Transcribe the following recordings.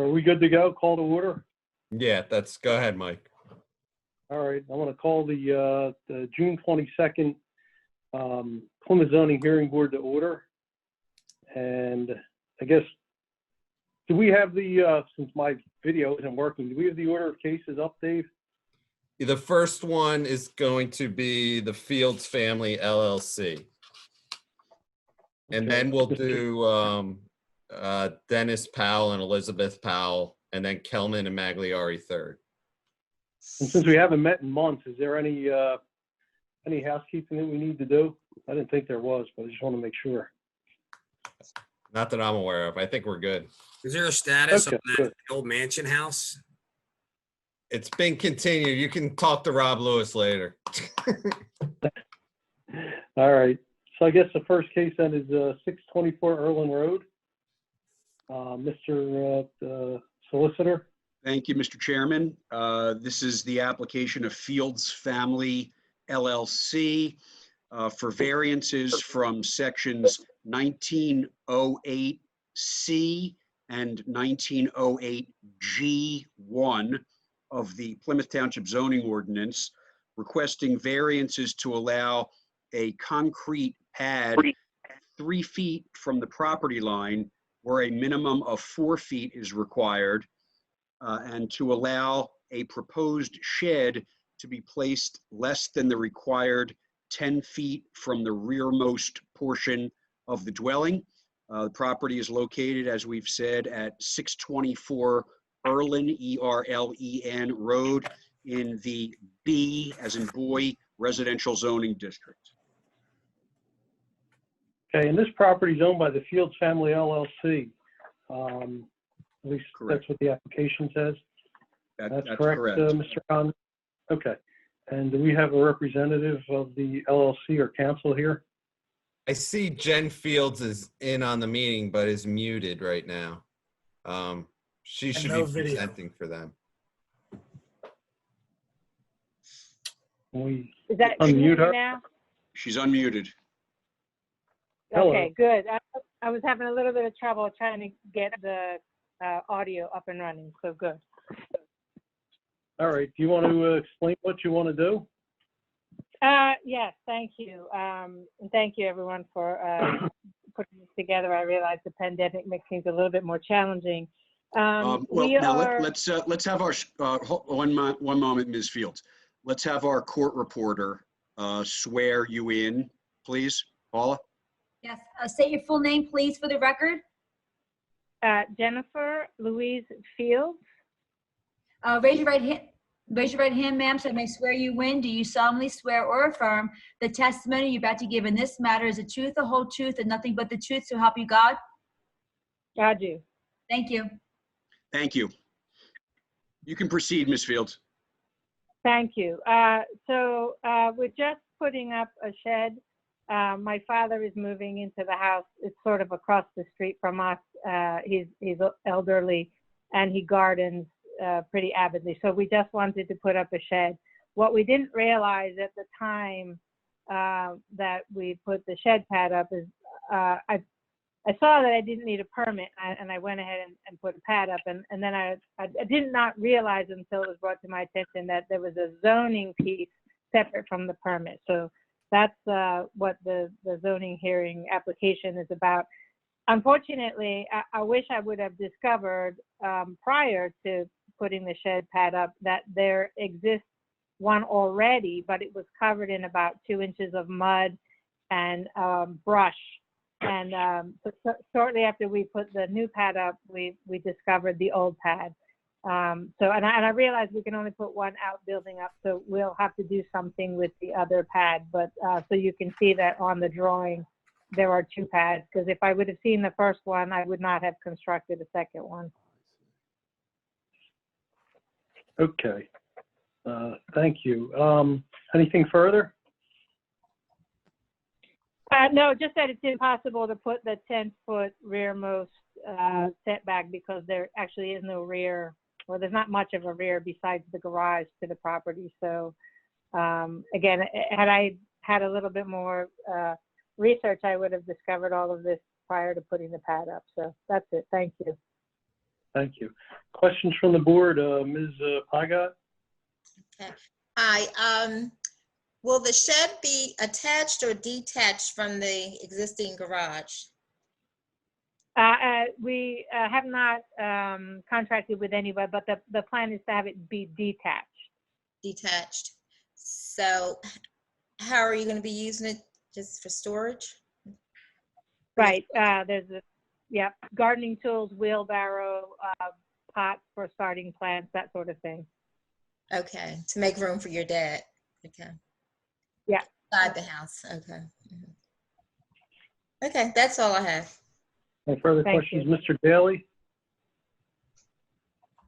So are we good to go? Call to order? Yeah, go ahead, Mike. All right, I want to call the June 22nd Plymouth Zoning Hearing Board to order. And I guess, do we have since my video isn't working, do we have the order of cases up, Dave? The first one is going to be the Fields Family LLC. And Okay. then we'll do Dennis Powell and Elizabeth Powell, and then Kelman and Magliari third. And since we haven't met in months, is there any housekeeping that we need to do? I didn't think there was, but I just want to make sure. Not that I'm aware of. I think we're good. Is there a status Okay, on that old mansion house? It's been continued. You can talk to Rob Lewis later. All right. So I guess the first case then is 624 Erlin Road. Mr. Solicitor. Thank you, Mr. Chairman. This is the application of Fields Family LLC for variances from sections 1908C and 1908G1 of the Plymouth Township zoning ordinance, requesting variances to allow a concrete pad 3 feet from the property line where a minimum of 4 feet is required, and to allow a proposed shed to be placed less than the required 10 feet from the rearmost portion of the dwelling. The property is located, as we've said, at 624 Erlin, E-R-L-E-N Road in the B, as in boy, residential zoning district. Okay, and this property is owned by the Fields Family LLC. At least Correct. that's what the application says. That's correct. Mr. Conlon? Okay. And do we have a representative of the LLC or council here? I see Jen Fields is in on the meeting, but is muted right now. She should no be video. presenting for them. We Is that unmute her? now? She's unmuted. Hello. Okay, good. I was having a little bit of trouble trying to get the audio up and running, so good. All right. Do you want to explain what you want to do? Yes, thank you. And thank you, everyone, for putting this together. I realize the pandemic makes things a little bit more challenging. Let's have our one moment, Ms. Fields. Let's have our court reporter swear you in, please. Paula? Yes, state your full name, please, for the record. Jennifer Louise Fields. Raise your right hand. Raise your right hand, ma'am, so I may swear you in. Do you solemnly swear or affirm the testimony you're about to give in this matter is the truth, the whole truth, and nothing but the truth, so help you God? I do. Thank you. Thank you. You can proceed, Ms. Fields. Thank you. So we're just putting up a shed. My father is moving into the house. It's sort of across the street from us. He's elderly and he gardens pretty avidly. So we just wanted to put up a shed. What we didn't realize at the time that we put the shed pad up is I saw that I didn't need a permit, and I went ahead and put a pad up. And then I did not realize until it was brought to my attention that there was a zoning piece separate from the permit. So that's what the zoning hearing application is about. Unfortunately, I wish I would have discovered prior to putting the shed pad up that there exists one already, but it was covered in about 2 inches of mud and brush. And so shortly after we put the new pad up, we discovered the old pad. And I realized we can only put one outbuilding up, so we'll have to do something with the other pad. But so you can see that on the drawing, there are 2 pads, because if I would have seen the first one, I would not have constructed a second one. Okay. Thank you. Anything further? No, just that it's impossible to put the 10-foot rearmost setback because there actually is no rear, or there's not much of a rear besides the garage to the property. So again, had I had a little bit more research, I would have discovered all of this prior to putting the pad up. So that's it. Thank you. Thank you. Questions from the board? Ms. Pagat? Okay. Hi, will the shed be attached or detached from the existing garage? We have not contracted with anybody, but the plan is to have it be detached. Detached. So how are you going to be using it? Just for storage? Right. There's gardening tools, wheelbarrow, pots for starting plants, that sort of thing. Okay, to make room for your dad. Okay. Yeah. Inside the house. Okay. Mhm. Okay, that's all I have. No further Thank questions? you. Mr. Daly?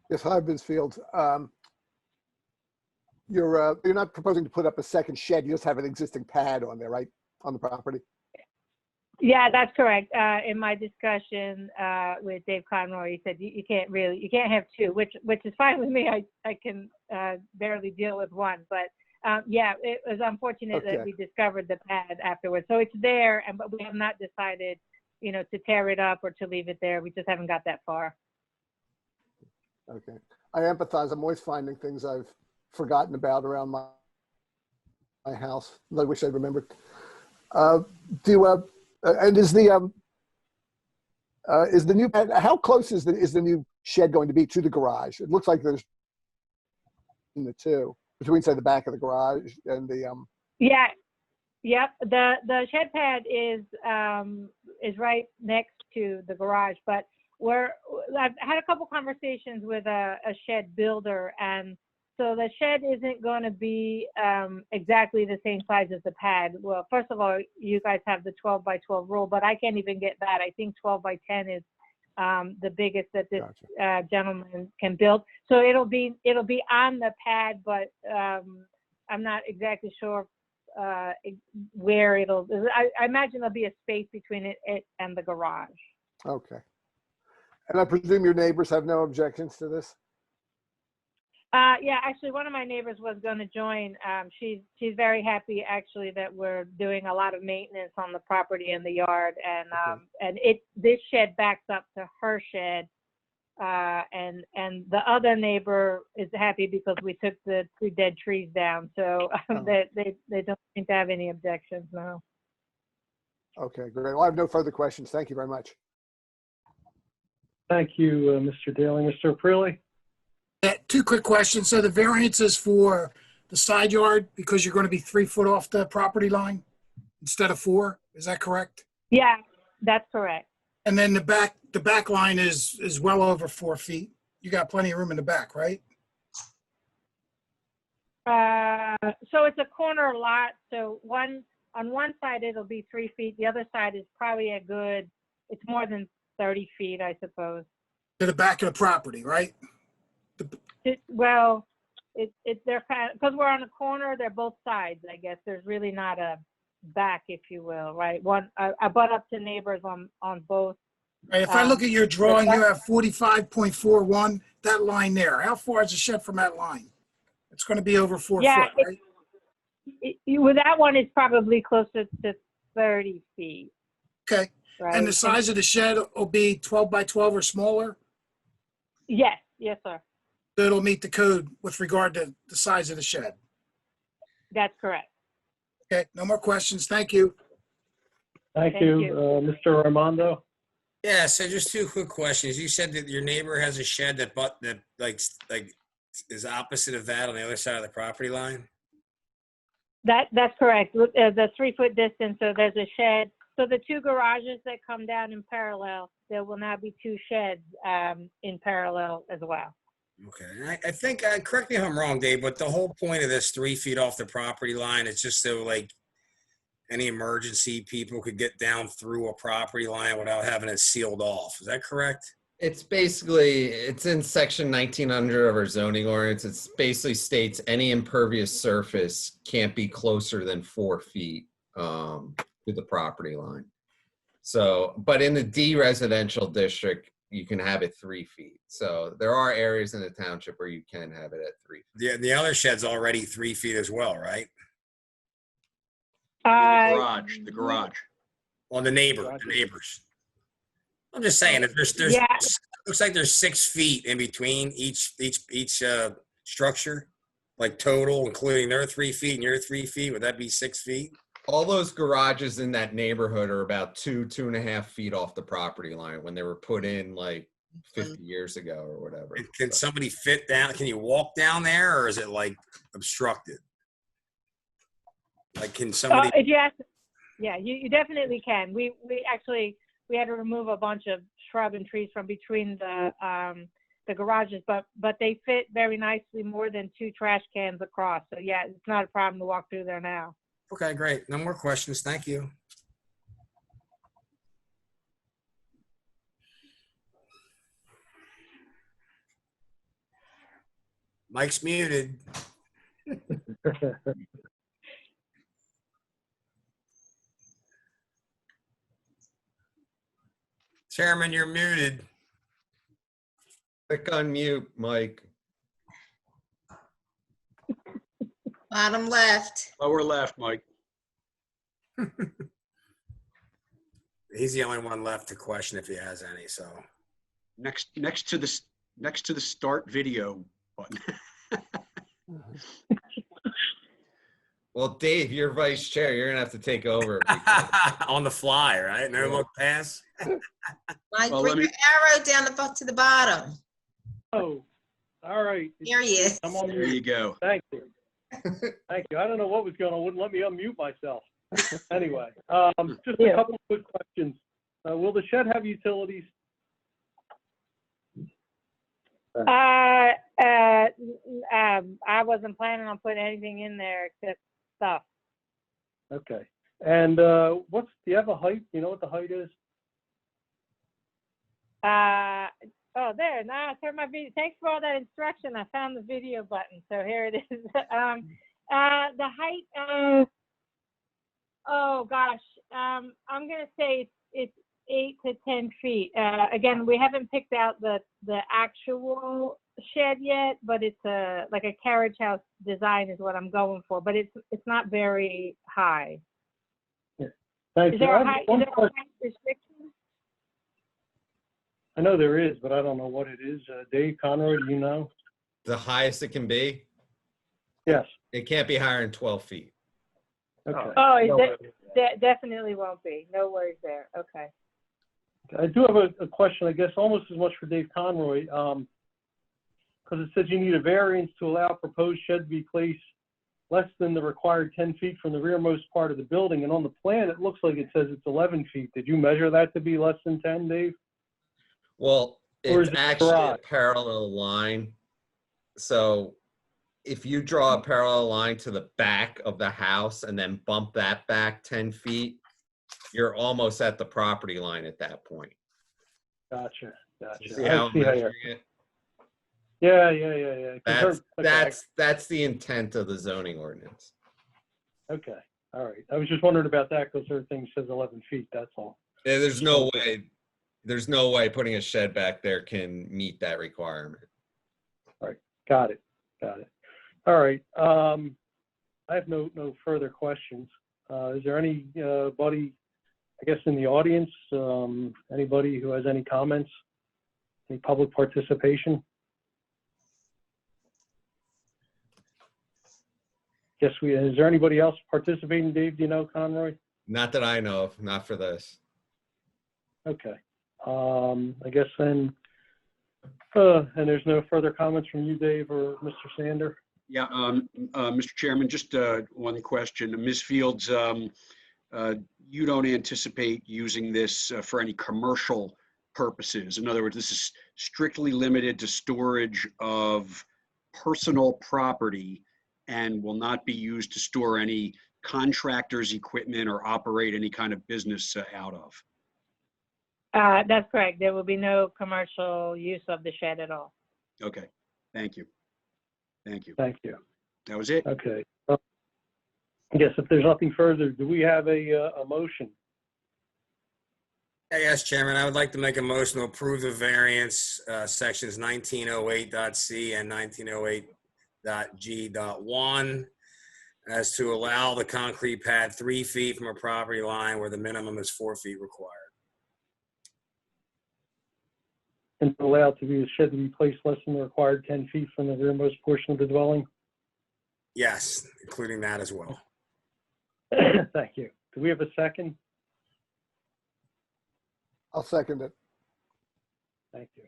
Yes, hi, Ms. Fields. You're not proposing to put up a second shed, you just have an existing pad on there, right, on the property? Yeah, that's correct. In my discussion with Dave Conroy, he said you can't have two, which is fine with me. I can barely deal with one, but yeah, it was unfortunate that Okay. we discovered the pad afterwards. So it's there, but we have not decided, to tear it up or to leave it there. We just haven't got that far. Okay. I empathize. I'm always finding things I've forgotten about around my house. I wish I remembered. And is the new pad, how close is the new shed going to be to the garage? It looks like there's in the two between, say, the back of the garage and the Yeah. Yep. The shed pad is right next to the garage, but I've had a couple conversations with a shed builder, and so the shed isn't going to be exactly the same size as the pad. Well, first of all, you guys have the 12 by 12 rule, but I can't even get that. I think 12 by 10 is the biggest that this Gotcha. gentleman can build. So it'll be on the pad, but I'm not exactly sure where I imagine there'll be a space between it and the garage. Okay. And I presume your neighbors have no objections to this? Yeah, actually, one of my neighbors was going to join. She's very happy, actually, that we're doing a lot of maintenance on the property and the yard, and this shed backs up to her shed, and the other neighbor is happy because we took the 2 dead trees down, so they don't seem to have any objections now. Okay, great. Well, I have no further questions. Thank you very much. Thank you, Mr. Daly. Mr. Aprile? Yeah, 2 quick questions. So the variance is for the side yard because you're going to be 3 foot off the property line instead of 4. Is that correct? Yeah, that's correct. And then the back line is well over 4 feet. You got plenty of room in the back, right? So it's a corner lot. So on one side it'll be 3 feet. The other side is probably it's more than 30 feet, I suppose. To the back of the property, right? They're kind of, because we're on a corner, they're both sides, I guess. There's really not a back, if you will, right? I butt up to neighbors on both. Right. If I look at your drawing, you have 45.41, that line there. How far is the shed from that line? It's going to be over 4 Yeah, foot, right? With that one, it's probably closer to 30 feet. Okay. Right? And the size of the shed will be 12 by 12 or smaller? Yes, sir. So it'll meet the code with regard to the size of the shed. That's correct. Okay, no more questions. Thank you. Thank Thank you. you. Mr. Armando? Yeah, so just 2 quick questions. You said that your neighbor has a shed that like is opposite of that on the other side of the property line? That's correct. The 3 foot distance, so there's a shed. So the 2 garages that come down in parallel, there will now be 2 sheds in parallel as well. Okay, and I think, correct me if I'm wrong, Dave, but the whole point of this 3 feet off the property line is just so like any emergency people could get down through a property line without having it sealed off. Is that correct? It's in section 1900 of our zoning ordinance. It basically states any impervious surface can't be closer than 4 feet to the property line. So, but in the D residential district, you can have it 3 feet. So there are areas in the township where you can have it at 3 feet. The other shed's already 3 feet as well, right? The garage. On the neighbors. I'm just saying, if there's Yeah. Looks like there's 6 feet in between each structure, like total, including their 3 feet and your 3 feet. Would that be 6 feet? All those garages in that neighborhood are about 2.5 feet off the property line when they were put in like 50 years ago or whatever. And can So, somebody fit down? Can you walk down there, or is it like obstructed? Like, can somebody? If you ask, yeah, you definitely can. We actually had to remove a bunch of shrub and trees from between the garages, but they fit very nicely, more than 2 trash cans across. So yeah, it's not a problem to walk through there now. Okay, great. No more questions. Thank you. Mike's muted. Chairman, you're muted. click unmute, Mike. Bottom left. Lower left, Mike. He's the only one left to question if he has any, so. Next to the start video button. Well, Dave, you're vice chair. You're gonna have to take over. On the fly, right? No look pass. Mike, Well, bring let me- your arrow down to the bottom. Oh, all right. Here he is. I'm on There mute. you go. Thank you. Thank you. I don't know what was going on. Wouldn't let me unmute myself. Anyway, just a couple of quick questions. Will the shed have utilities? I wasn't planning on putting anything in there except stuff. Okay. And do you have a height? You know what the height is? Oh, there. Now I turned my video. Thanks for all that instruction. I found the video button. So here it is. The height, oh gosh, I'm going to say it's 8 to 10 feet. Again, we haven't picked out the actual shed yet, but it's like a carriage house design is what I'm going for, but it's not very high. Thank Is you. there I a have height, one is there a question. height restriction? I know there is, but I don't know what it is. Dave Conroy, do you know? The highest it can be, Yes. it can't be higher than 12 feet. Okay. Oh, No it worries. definitely won't be. No worries there. Okay. I do have a question, I guess, almost as much for Dave Conroy, because it says you need a variance to allow proposed shed to be placed less than the required 10 feet from the rearmost part of the building. And on the plan, it looks like it says it's 11 feet. Did you measure that to be less than 10, Dave? Well, Or is it's it actually a garage? parallel line. So if you draw a parallel line to the back of the house and then bump that back 10 feet, you're almost at the property line at that point. Gotcha. You Gotcha. see how I I'm see how you're. measuring it? Yeah. 'Cause That's the intent of the zoning ordinance. Okay. All right. I was just wondering about that because everything says 11 feet. That's all. Yeah, there's no way putting a shed back there can meet that requirement. Got it. All right. I have no further questions. Is there anybody, I guess, in the audience, anybody who has any comments? Any public participation? Is there anybody else participating, Dave? Do you know, Conroy? Not that I know of, not for this. Okay. I guess then, and there's no further comments from you, Dave, or Mr. Sander? Yeah, Mr. Chairman, just one question. Ms. Fields, you don't anticipate using this for any commercial purposes. In other words, this is strictly limited to storage of personal property and will not be used to store any contractors' equipment or operate any kind of business out of. That's correct. There will be no commercial use of the shed at all. Okay, thank you. Thank you. Thank you. That was it. Okay. I guess if there's nothing further, do we have a motion? Yes, Chairman, I would like to make a motion to approve the variance, sections 1908.c and 1908.g.1, as to allow the concrete pad 3 feet from a property line where the minimum is 4 feet required. and allowed to be the shed to be placed less than the required 10 feet from the rearmost portion of the dwelling? Yes, including that as well. Thank you. Do we have a second? I'll second it. Thank you.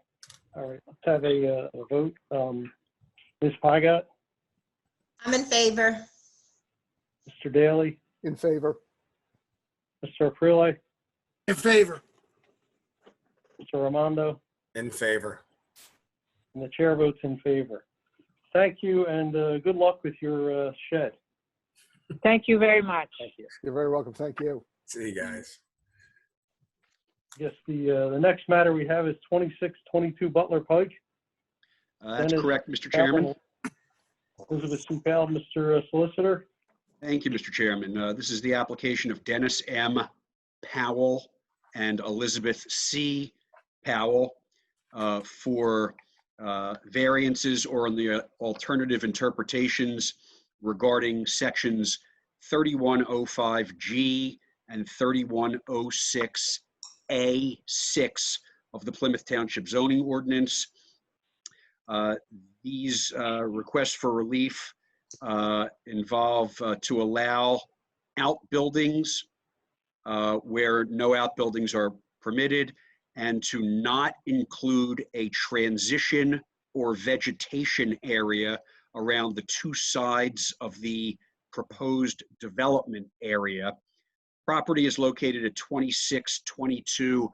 All right, let's have a vote. Ms. Pygott, I'm in favor. Mr. Daly, In favor. Mr. Aprile, In favor. Mr. Ramondo, In favor. and the chair votes in favor. Thank you, and good luck with your shed. Thank you very much. Thank you. You're very welcome. Thank you. See you guys. I guess the next matter we have is 2622 Butler Pike. That's Dennis correct, Mr. Chairman. Elizabeth Supel, Mr. Solicitor. Thank you, Mr. Chairman. This is the application of Dennis M. Powell and Elizabeth C. Powell for variances or on the alternative interpretations regarding sections 3105G and 3106A6 of the Plymouth Township zoning ordinance. These requests for relief involve to allow outbuildings where no outbuildings are permitted, and to not include a transition or vegetation area around the two sides of the proposed development area. Property is located at 2622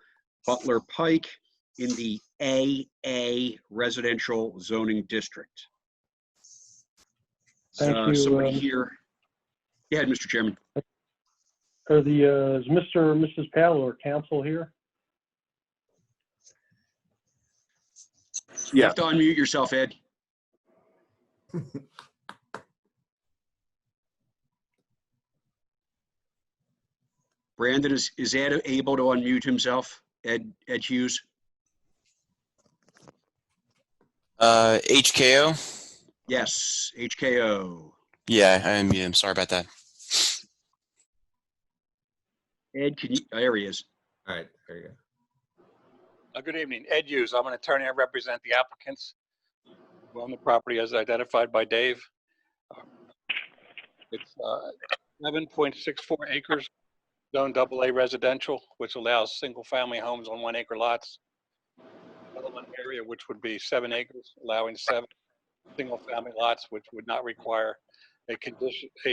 Butler Pike in the AA residential zoning district. Thank you, Somebody here. Go ahead, Mr. Chairman. Are is Mr. or Mrs. Powell or counsel here? You have to unmute yourself, Ed. Brandon, is Ed able to unmute himself? Ed Hughes? HKO? Yes, HKO. Yeah, I am. I'm sorry about that. Ed, can you, there he is. All right, there you go. Good evening, Ed Hughes. I'm an attorney. I represent the applicants who own the property as identified by Dave. It's 11.64 acres, zone AA residential, which allows single-family homes on 1 acre lots. Development area, which would be 7 acres, allowing 7 single-family lots, which would not require a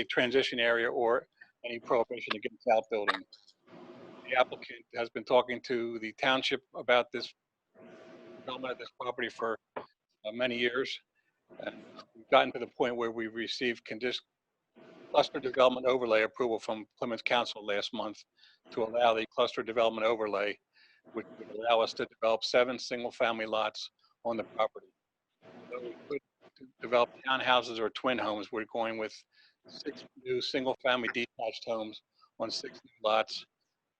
transition area or any prohibition against outbuilding. The applicant has been talking to the township about this development of this property for many years. And we've gotten to the point where we've received cluster development overlay approval from Plymouth Council last month to allow the cluster development overlay, which would allow us to develop 7 single-family lots on the property. So we could develop townhouses or twin homes. We're going with 6 new single-family detached homes on 6 new lots,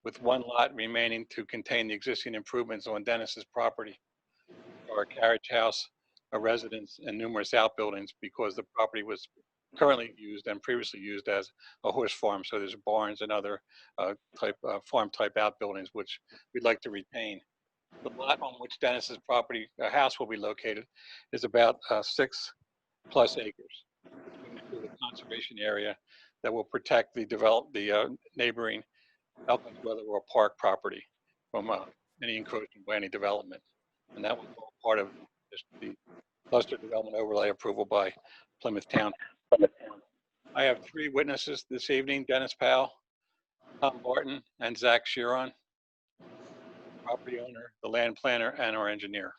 with 1 lot remaining to contain the existing improvements on Dennis's property, or a carriage house, a residence, and numerous outbuildings, because the property was currently used and previously used as a horse farm. So there's barns and other farm type outbuildings, which we'd like to retain. The lot on which Dennis's property, house will be located is about 6+ acres. It's going to include a conservation area that will protect the neighboring Elkins Weather or Park property from any encroachment by any development. And that was all part of the cluster development overlay approval by Plymouth Town. I have 3 witnesses this evening: Dennis Powell, Tom Barton, and Zach Sheeran, property owner, the land planner, and our engineer.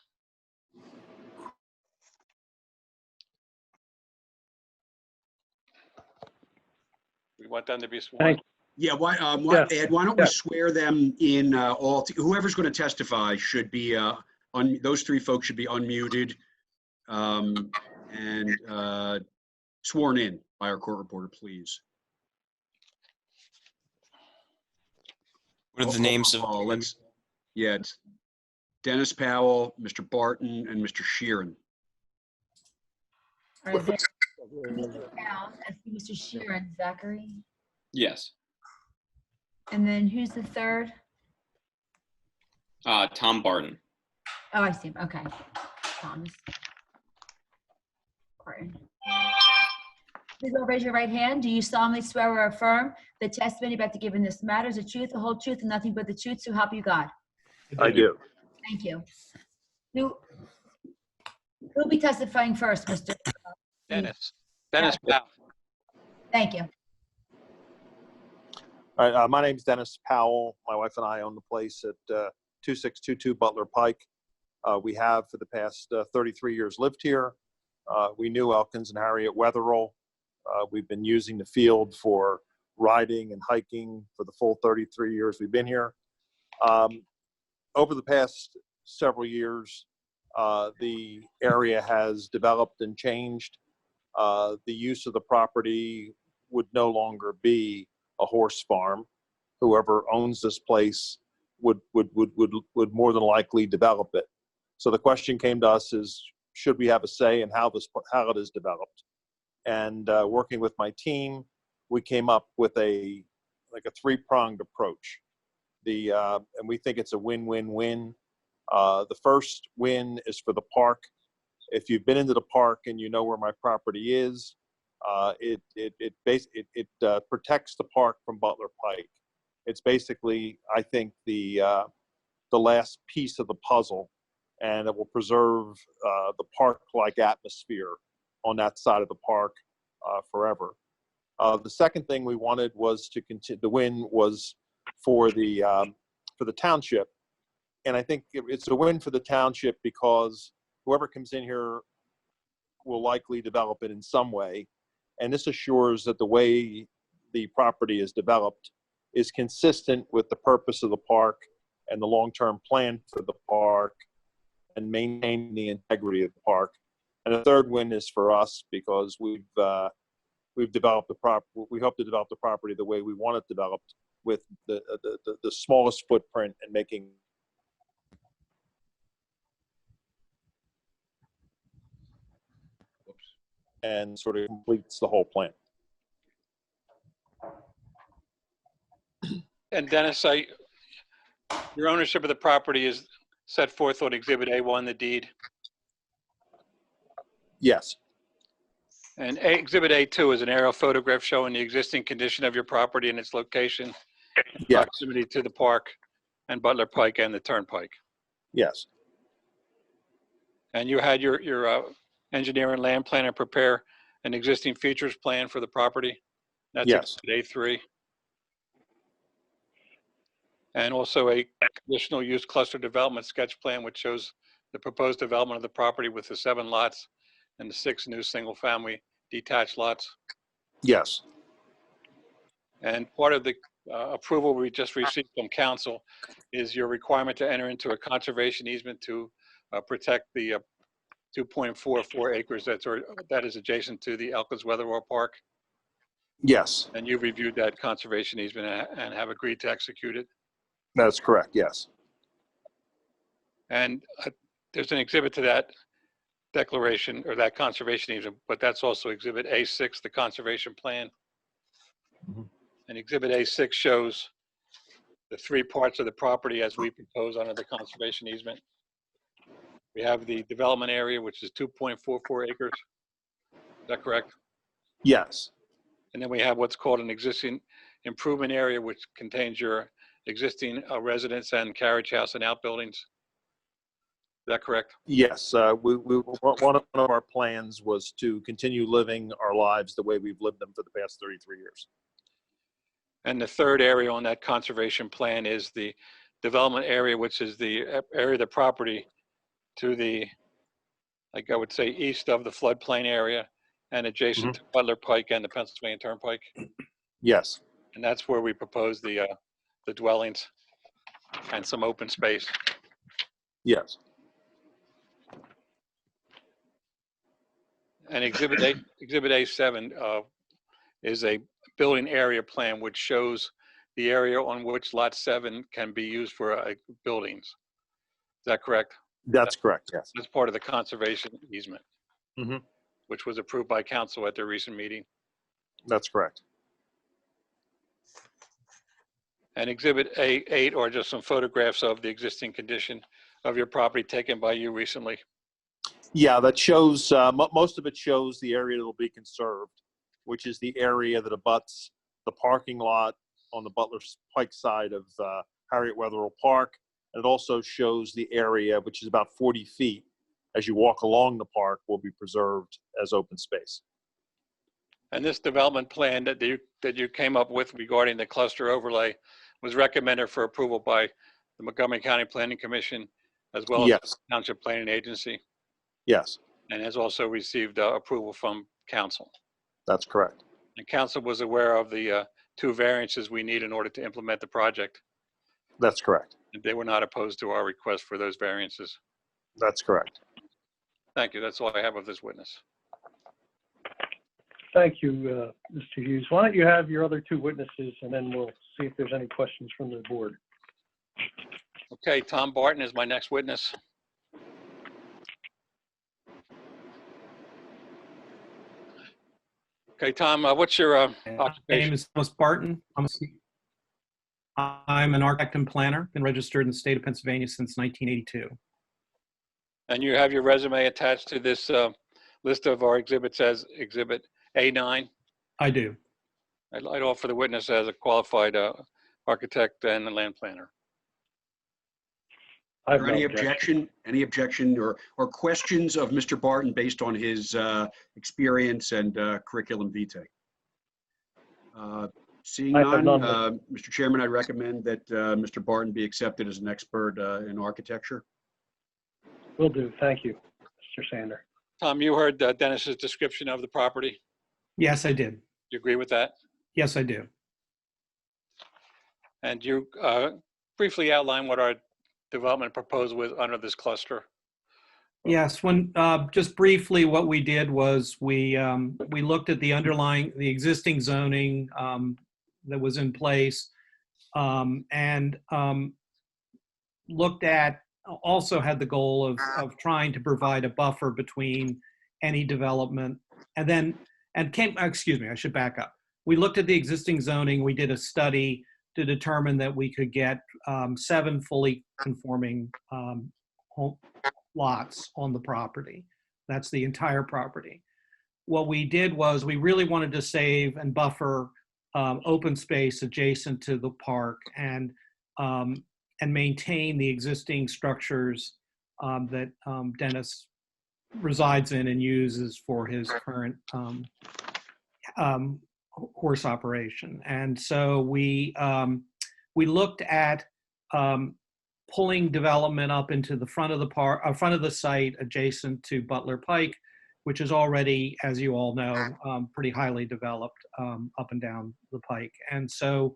We want them to be sworn. Thank Yeah, Yes. Ed, why don't we Yes. swear them in whoever's going to testify should be, those 3 folks should be unmuted and sworn in by our court reporter, please. What are the names of? Yeah, it's Dennis Powell, Mr. Barton, and Mr. Sheeran. Are there down? I see Mr. Sheeran, Zachary. Yes. And then who's the third? Tom Barton. Oh, I see. Okay. Thomas. Horton. Please all raise your right hand. Do you solemnly swear or affirm the testimony about to give in this matter is the truth, the whole truth, and nothing but the truth, so help you God? I do. Thank you. Who'll be testifying first, Mr.? Dennis Powell. Thank you. All right, my name's Dennis Powell. My wife and I own the place at 2622 Butler Pike. We have for the past 33 years lived here. We knew Elkins and Harriet Wetherill. We've been using the field for riding and hiking for the full 33 years we've been here. Over the past several years, the area has developed and changed. The use of the property would no longer be a horse farm. Whoever owns this place would more than likely develop it. So the question came to us is, should we have a say in how it is developed? And working with my team, we came up with a three-pronged approach. And we think it's a win-win-win. The first win is for the park. If you've been into the park and you know where my property is, it protects the park from Butler Pike. It's basically, I think, the last piece of the puzzle, and it will preserve the park-like atmosphere on that side of the park forever. The second thing we wanted was to continue. The win was for the township, and I think it's a win for the township because whoever comes in here will likely develop it in some way, and this assures that the way the property is developed is consistent with the purpose of the park and the long-term plan for the park and maintain the integrity of the park. And the third win is for us because we've developed the we hope to develop the property the way we want it developed, with the smallest footprint and making and sort of completes the whole plan. And Dennis, your ownership of the property is set forth on Exhibit A1, the deed. Yes. And Exhibit A2 is an aerial photograph showing the existing condition of your property and its location, in Yes. proximity to the park and Butler Pike and the Turnpike. Yes. And you had your engineer and land planner prepare an existing features plan for the property. That's Yes. Exhibit A3. And also a conditional use cluster development sketch plan, which shows the proposed development of the property with the 7 lots and the 6 new single-family detached lots. Yes. And part of the approval we just received from council is your requirement to enter into a conservation easement to protect the 2.44 acres that is adjacent to the Elkins Wetherell Park. Yes. And you've reviewed that conservation easement and have agreed to execute it. That's correct. Yes. And there's an exhibit to that declaration or that conservation easement, but that's also Exhibit A6, the conservation plan. Mhm. And Exhibit A6 shows the 3 parts of the property as we propose under the conservation easement. We have the development area, which is 2.44 acres. Is that correct? Yes. And then we have what's called an existing improvement area, which contains your existing residence and carriage house and outbuildings. Is that correct? Yes. One of our plans was to continue living our lives the way we've lived them for the past 33 years. And the third area on that conservation plan is the development area, which is the area of the property to the, like I would say, east of the floodplain area and adjacent to Butler Pike and the Pennsylvania Turnpike. Yes. And that's where we propose the dwellings and some open space. Yes. And Exhibit A7 is a building area plan which shows the area on which Lot 7 can be used for buildings. Is that correct? That's correct. Yes. That's part of the conservation easement, Mhm. which was approved by council at their recent meeting. That's correct. And Exhibit A8 are just some photographs of the existing condition of your property taken by you recently. Yeah, that shows, most of it shows the area that will be conserved, which is the area that abuts the parking lot on the Butler Pike side of Harriet Wetherell Park. And it also shows the area, which is about 40 feet, as you walk along the park, will be preserved as open space. And this development plan that you came up with regarding the cluster overlay was recommended for approval by the Montgomery County Planning Commission, as well as Yes, the Township Planning Agency, yes, and has also received approval from council. that's correct. And council was aware of the 2 variances we need in order to implement the project. That's correct. And they were not opposed to our request for those variances. That's correct. Thank you. That's all I have of this witness. Thank you, Mr. Hughes. Why don't you have your other 2 witnesses, and then we'll see if there's any questions from the board. Okay, Tom Barton is my next witness. Okay, Tom, what's your My name occupation? is Thomas Barton. I'm an architect and planner, been registered in the state of Pennsylvania since 1982. And you have your resume attached to this list of our exhibits as Exhibit A9? I do. I'd offer the witness as a qualified architect and a land planner. I have Or no any objection. objection or questions of Mr. Barton based on his experience and curriculum vitae? Seeing I have none, none. Mr. Chairman, I recommend that Mr. Barton be accepted as an expert in architecture. Will do. Thank you, Mr. Sander. Tom, you heard Dennis's description of the property. Yes, I did. You agree with that? Yes, I do. And you briefly outline what our development proposal was under this cluster. Yes, just briefly, what we did was we looked at the existing zoning that was in place, and also had the goal of trying to provide a buffer between any development, excuse me, I should back up. We looked at the existing zoning. We did a study to determine that we could get 7 fully conforming lots on the property. That's the entire property. What we did was we really wanted to save and buffer open space adjacent to the park and maintain the existing structures that Dennis resides in and uses for his current horse operation. And so we looked at pulling development up into the front of the front of the site adjacent to Butler Pike, which is already, as you all know, pretty highly developed up and down the Pike. And so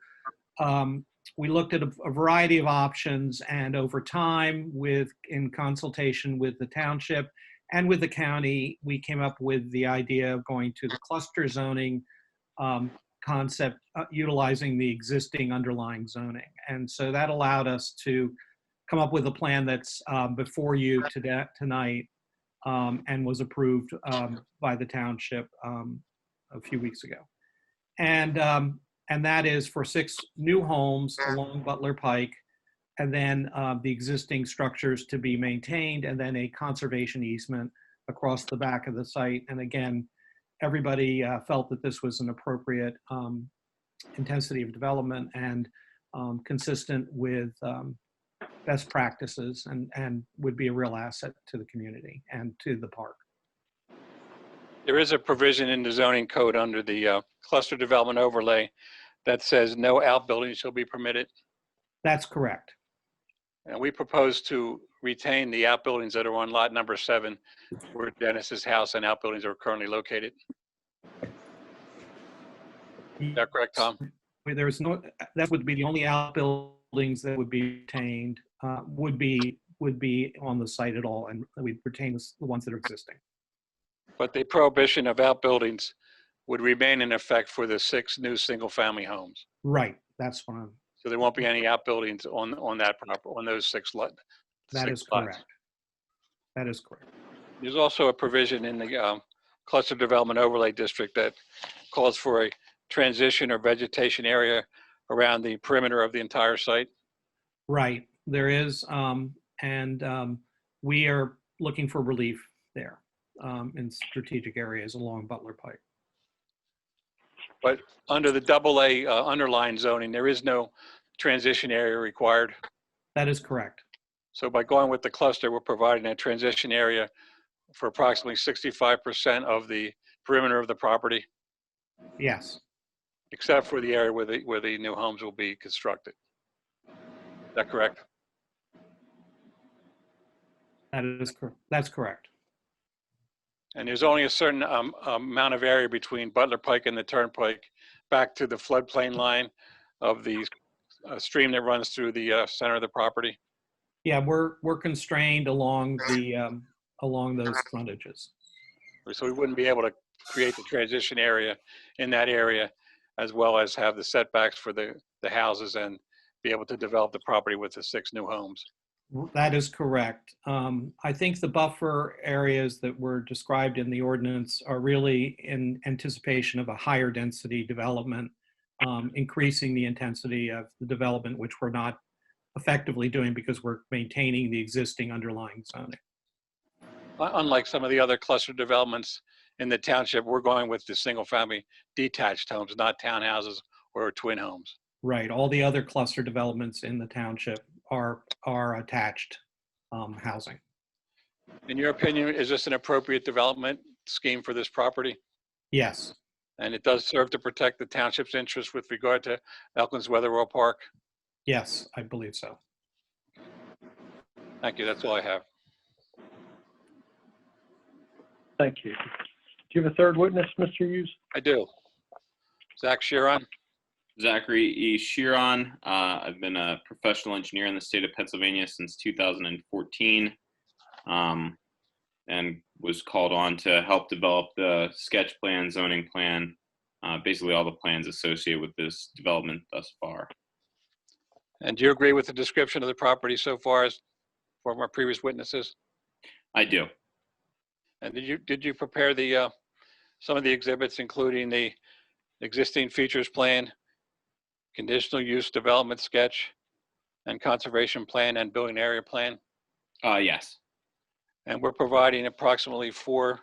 we looked at a variety of options, and over time, in consultation with the township and with the county, we came up with the idea of going to the cluster zoning concept, utilizing the existing underlying zoning. And so that allowed us to come up with a plan that's before you tonight and was approved by the township a few weeks ago. And that is for 6 new homes along Butler Pike, and then the existing structures to be maintained, and then a conservation easement across the back of the site. And again, everybody felt that this was an appropriate intensity of development and consistent with best practices, and would be a real asset to the community and to the park. There is a provision in the zoning code under the cluster development overlay that says no outbuildings shall be permitted. That's correct. And we propose to retain the outbuildings that are on lot number 7, where Dennis's house and outbuildings are currently located. Is that correct, Tom? That would be the only outbuildings that would be retained, would be on the site at all, and we'd retain the ones that are existing. But the prohibition of outbuildings would remain in effect for the 6 new single-family homes. Right, that's what I'm. So there won't be any outbuildings on that property, on those 6 lots. That is correct. That is correct. There's also a provision in the cluster development overlay district that calls for a transition or vegetation area around the perimeter of the entire site? Right, there is, and we are looking for relief there in strategic areas along Butler Pike. But under the AA underline zoning, there is no transition area required. That is correct. So by going with the cluster, we're providing a transition area for approximately 65% of the perimeter of the property, Yes, except for the area where the new homes will be constructed. Is that correct? that's correct. And there's only a certain amount of area between Butler Pike and the Turnpike back to the floodplain line of the stream that runs through the center of the property. Yeah, we're constrained along those frontages. So we wouldn't be able to create the transition area in that area, as well as have the setbacks for the houses and be able to develop the property with the 6 new homes. That is correct. I think the buffer areas that were described in the ordinance are really in anticipation of a higher density development, increasing the intensity of the development, which we're not effectively doing because we're maintaining the existing underlying zoning. Unlike some of the other cluster developments in the township, we're going with the single family detached homes, not townhouses or twin homes. Right. All the other cluster developments in the township are attached housing. In your opinion, is this an appropriate development scheme for this property? Yes. And it does serve to protect the township's interest with regard to Elkins Weatherall Park? Yes, I believe so. Thank you. That's all I have. Thank you. Do you have a third witness, Mr. Hughes? I do. Zach Sheeran. Zachary E. Sheeran. I've been a professional engineer in the state of Pennsylvania since 2014, and was called on to help develop the sketch plan, zoning plan, basically all the plans associated with this development thus far. And do you agree with the description of the property so far as from our previous witnesses? I do. And did you prepare the some of the exhibits, including the existing features plan, conditional use development sketch, and conservation plan and building area plan? Yes. And we're providing approximately 4+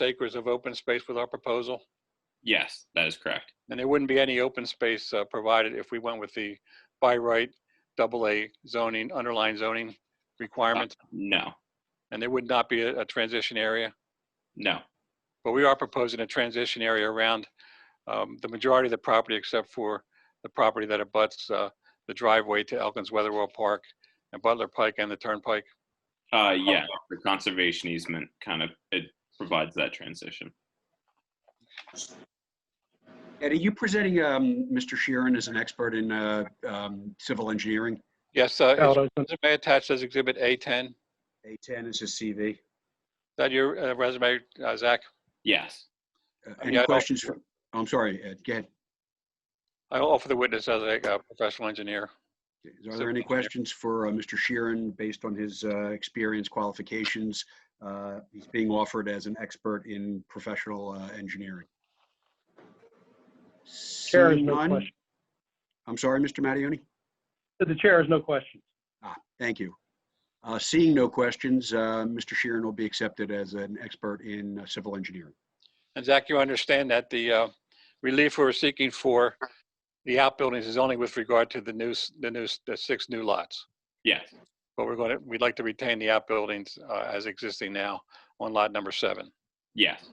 acres of open space with our proposal? Yes, that is correct. And there wouldn't be any open space provided if we went with the by right AA zoning, underlying zoning requirement? No. And there would not be a transition area? No. But we are proposing a transition area around the majority of the property, except for the property that abuts the driveway to Elkins Weatherall Park and Butler Pike and the Turnpike. Yeah, the conservation easement it provides that transition. Ed, are you presenting Mr. Sheeran as an expert in civil engineering? Yes, resume attached as Exhibit A10. A10 is his CV. Is that your resume, Zach? Yes. Any questions? I'm sorry, Ed, go ahead. I offer the witness as a professional engineer. Are there any questions for Mr. Sheeran based on his experience, qualifications? He's being offered as an expert in professional engineering. Chair has Seeing no none? question. I'm sorry, Mr. Mattioni? The chair has no questions. Thank you. Seeing no questions, Mr. Sheeran will be accepted as an expert in civil engineering. And Zach, you understand that the relief we're seeking for the outbuildings is only with regard to the 6 new lots. Yes. But we'd like to retain the outbuildings as existing now on lot number 7. Yes.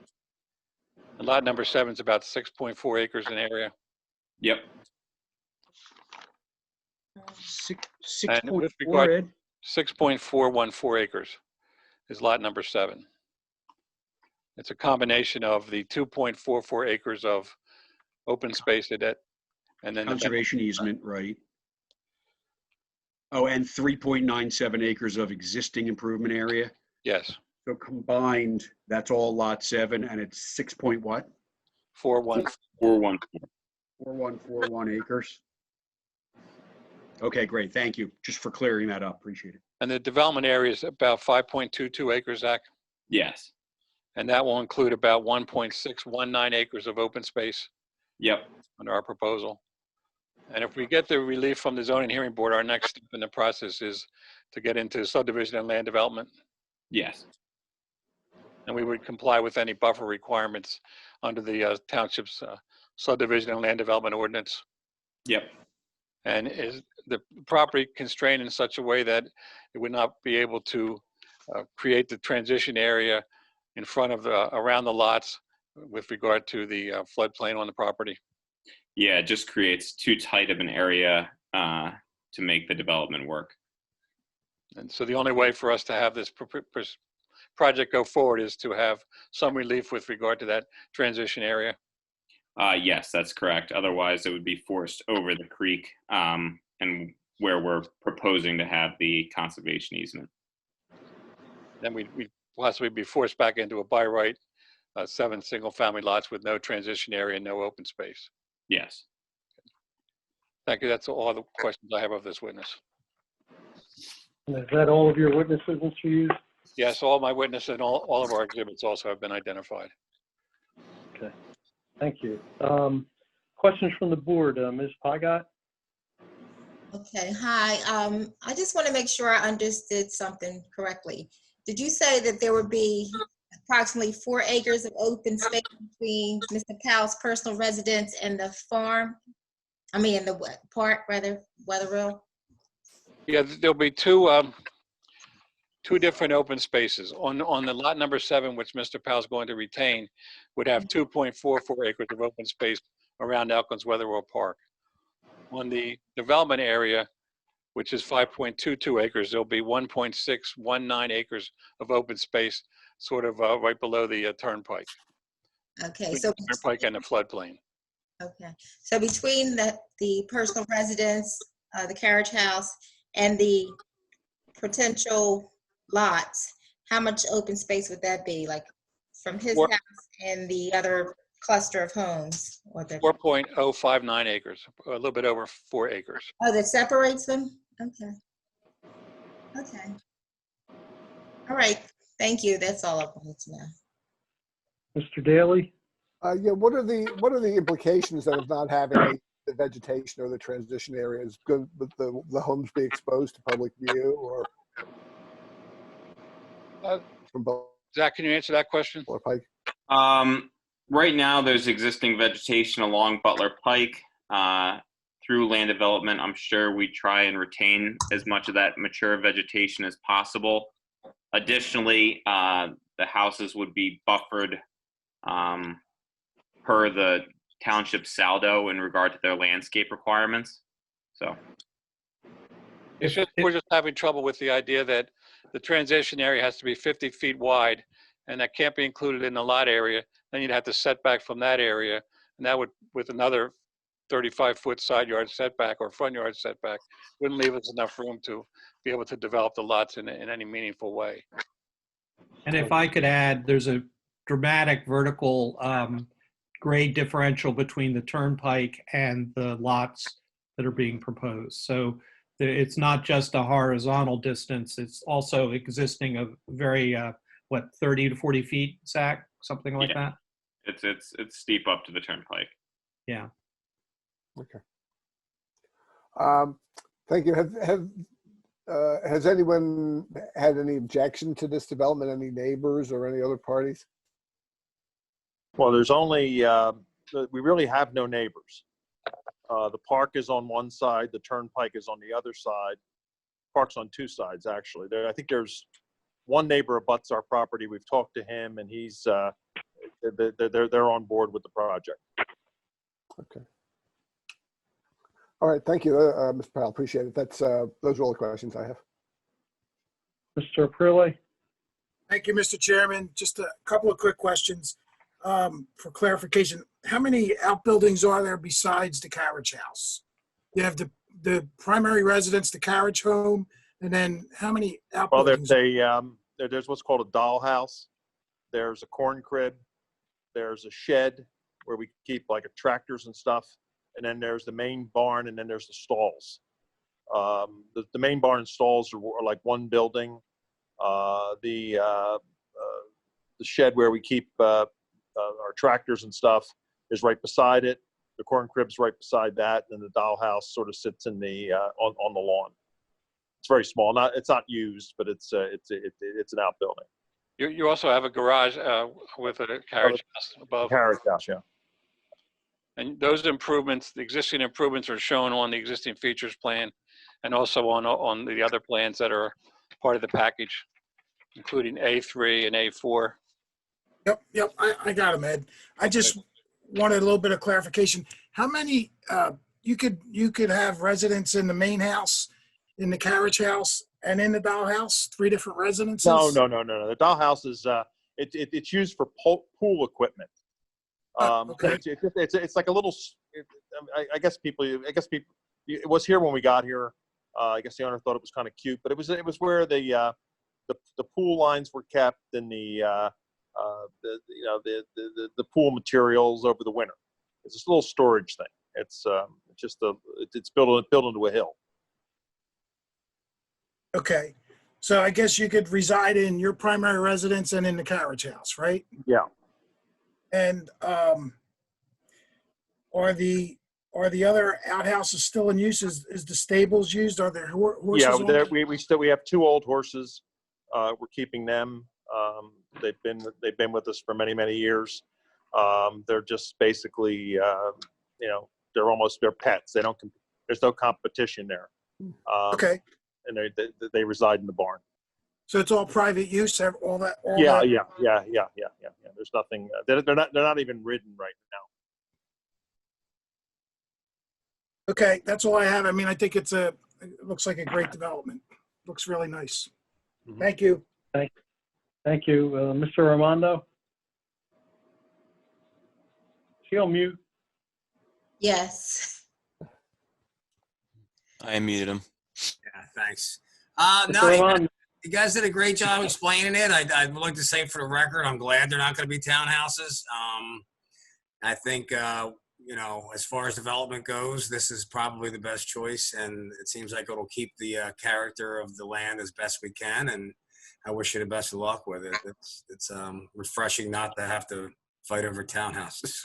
And lot number 7 is about 6.4 acres in area. Yep. 6.4, Ed? 6.414 acres is lot number 7. It's a combination of the 2.44 acres of open space at it, and then Conservation easement, right. Oh, and 3.97 acres of existing improvement area? Yes. So combined, that's all lot 7, and it's 6 point what? 414. 4141 acres. Okay, great. Thank you. Just for clearing that up. Appreciate it. And the development area is about 5.22 acres, Zach? Yes. And that will include about 1.619 acres of open space? Yep. Under our proposal. And if we get the relief from the zoning hearing board, our next step in the process is to get into subdivision and land development. Yes. And we would comply with any buffer requirements under the township's subdivision and land development ordinance. Yep. And is the property constrained in such a way that it would not be able to create the transition area in front of around the lots with regard to the floodplain on the property? Yeah, it just creates too tight of an area to make the development work. And so the only way for us to have this project go forward is to have some relief with regard to that transition area. Yes, that's correct. Otherwise, it would be forced over the creek and where we're proposing to have the conservation easement. Then we'd possibly be forced back into a by right 7 single-family lots with no transition area and no open space. Yes. Thank you. That's all the questions I have of this witness. And is that all of your witnesses, Mr. Hughes? Yes, all my witnesses and all of our exhibits also have been identified. Okay, thank you. Questions from the board, Ms. Pygott? Okay, hi. I just want to make sure I understood something correctly. Did you say that there would be approximately 4 acres of open space between Mr. Powell's personal residence and the farm? I mean, the park, rather, Weatherill? Yeah, there'll be two different open spaces. On the lot number 7, which Mr. Powell's going to retain, would have 2.44 acres of open space around Elkins Weatherall Park. On the development area, which is 5.22 acres, there'll be 1.619 acres of open space, sort of right below the turnpike. Okay, so Turnpike and the floodplain. okay, so between the personal residence, the carriage house, and the potential lots, how much open space would that be? Like from his house and the other cluster of homes? Or the 4.059 acres, a little bit over 4 acres. Oh, that separates them? Okay. Okay. All right. Thank you. That's all I wanted to know. Mr. Daly? Yeah, what are the implications of not having the vegetation or the transition areas? Could the homes be exposed to public view or? Zach, can you answer that question? Right now, there's existing vegetation along Butler Pike. Through land development, I'm sure we try and retain as much of that mature vegetation as possible. Additionally, the houses would be buffered per the township saldo in regard to their landscape requirements. So We're just having trouble with the idea that the transition area has to be 50 feet wide, and that can't be included in the lot area. Then you'd have to set back from that area, and that would, with another 35-foot side yard setback or front yard setback, wouldn't leave us enough room to be able to develop the lots in any meaningful way. And if I could add, there's a dramatic vertical grade differential between the turnpike and the lots that are being proposed. So it's not just a horizontal distance, it's also existing of very, 30 to 40 feet, Zach, something like that? It's steep up to the turnpike. Yeah. Okay. Thank you. Has anyone had any objection to this development? Any neighbors or any other parties? Well, there's only, we really have no neighbors. The park is on one side, the turnpike is on the other side. Park's on 2 sides, actually. I think there's one neighbor abuts our property. We've talked to him, and he's they're on board with the project. Okay. All right. Thank you, Mr. Powell. Appreciate it. Those are all the questions I have. Mr. Aprile? Thank you, Mr. Chairman. Just a couple of quick questions for clarification. How many outbuildings are there besides the carriage house? You have the primary residence, the carriage home, and then how many outbuildings? Well, there's what's called a dollhouse. There's a corn crib. There's a shed where we keep like tractors and stuff. And then there's the main barn, and then there's the stalls. The main barn and stalls are like one building. The shed where we keep our tractors and stuff is right beside it. The corn crib's right beside that, and the dollhouse sort of sits in the on the lawn. It's very small. It's not used, but it's an outbuilding. You also have a garage with a carriage house above. Carriage house, yeah. And those improvements, the existing improvements are shown on the existing features plan and also on the other plans that are part of the package, including A3 and A4. Yep, I got him, Ed. I just wanted a little bit of clarification. How many, you could have residents in the main house, in the carriage house, and in the dollhouse, 3 different residences? No. The dollhouse is, it's used for pool equipment. Okay. It's like a little, I guess people, it was here when we got here. I guess the owner thought it was kind of cute, but it was where the pool lines were kept and the pool materials over the winter. It's this little storage thing. It's built into a hill. Okay. So I guess you could reside in your primary residence and in the carriage house, right? Yeah. And are the other outhouses still in use? Is the stables used? Are there horses? Yeah, on we have 2 old horses. We're keeping them. They've been with us for many years. They're just basically they're pets. They don't. There's no competition there. Okay. And they reside in the barn. So it's all private use. All that. Yeah. There's nothing. They're not even ridden right now. Okay, that's all I have. I mean, I think it looks like a great development. Looks really nice. Mm-hmm. Thank you. Thank you. Mr. Armando? Is he on mute? Yes. I unmuted him. Yeah, thanks. Mr. You guys did a great job explaining it. I'd like to say for the record, I'm glad they're not going to be townhouses. I think, as far as development goes, this is probably the best choice, and it seems like it'll keep the character of the land as best we can, and I wish you the best of luck with it. It's refreshing not to have to fight over townhouses.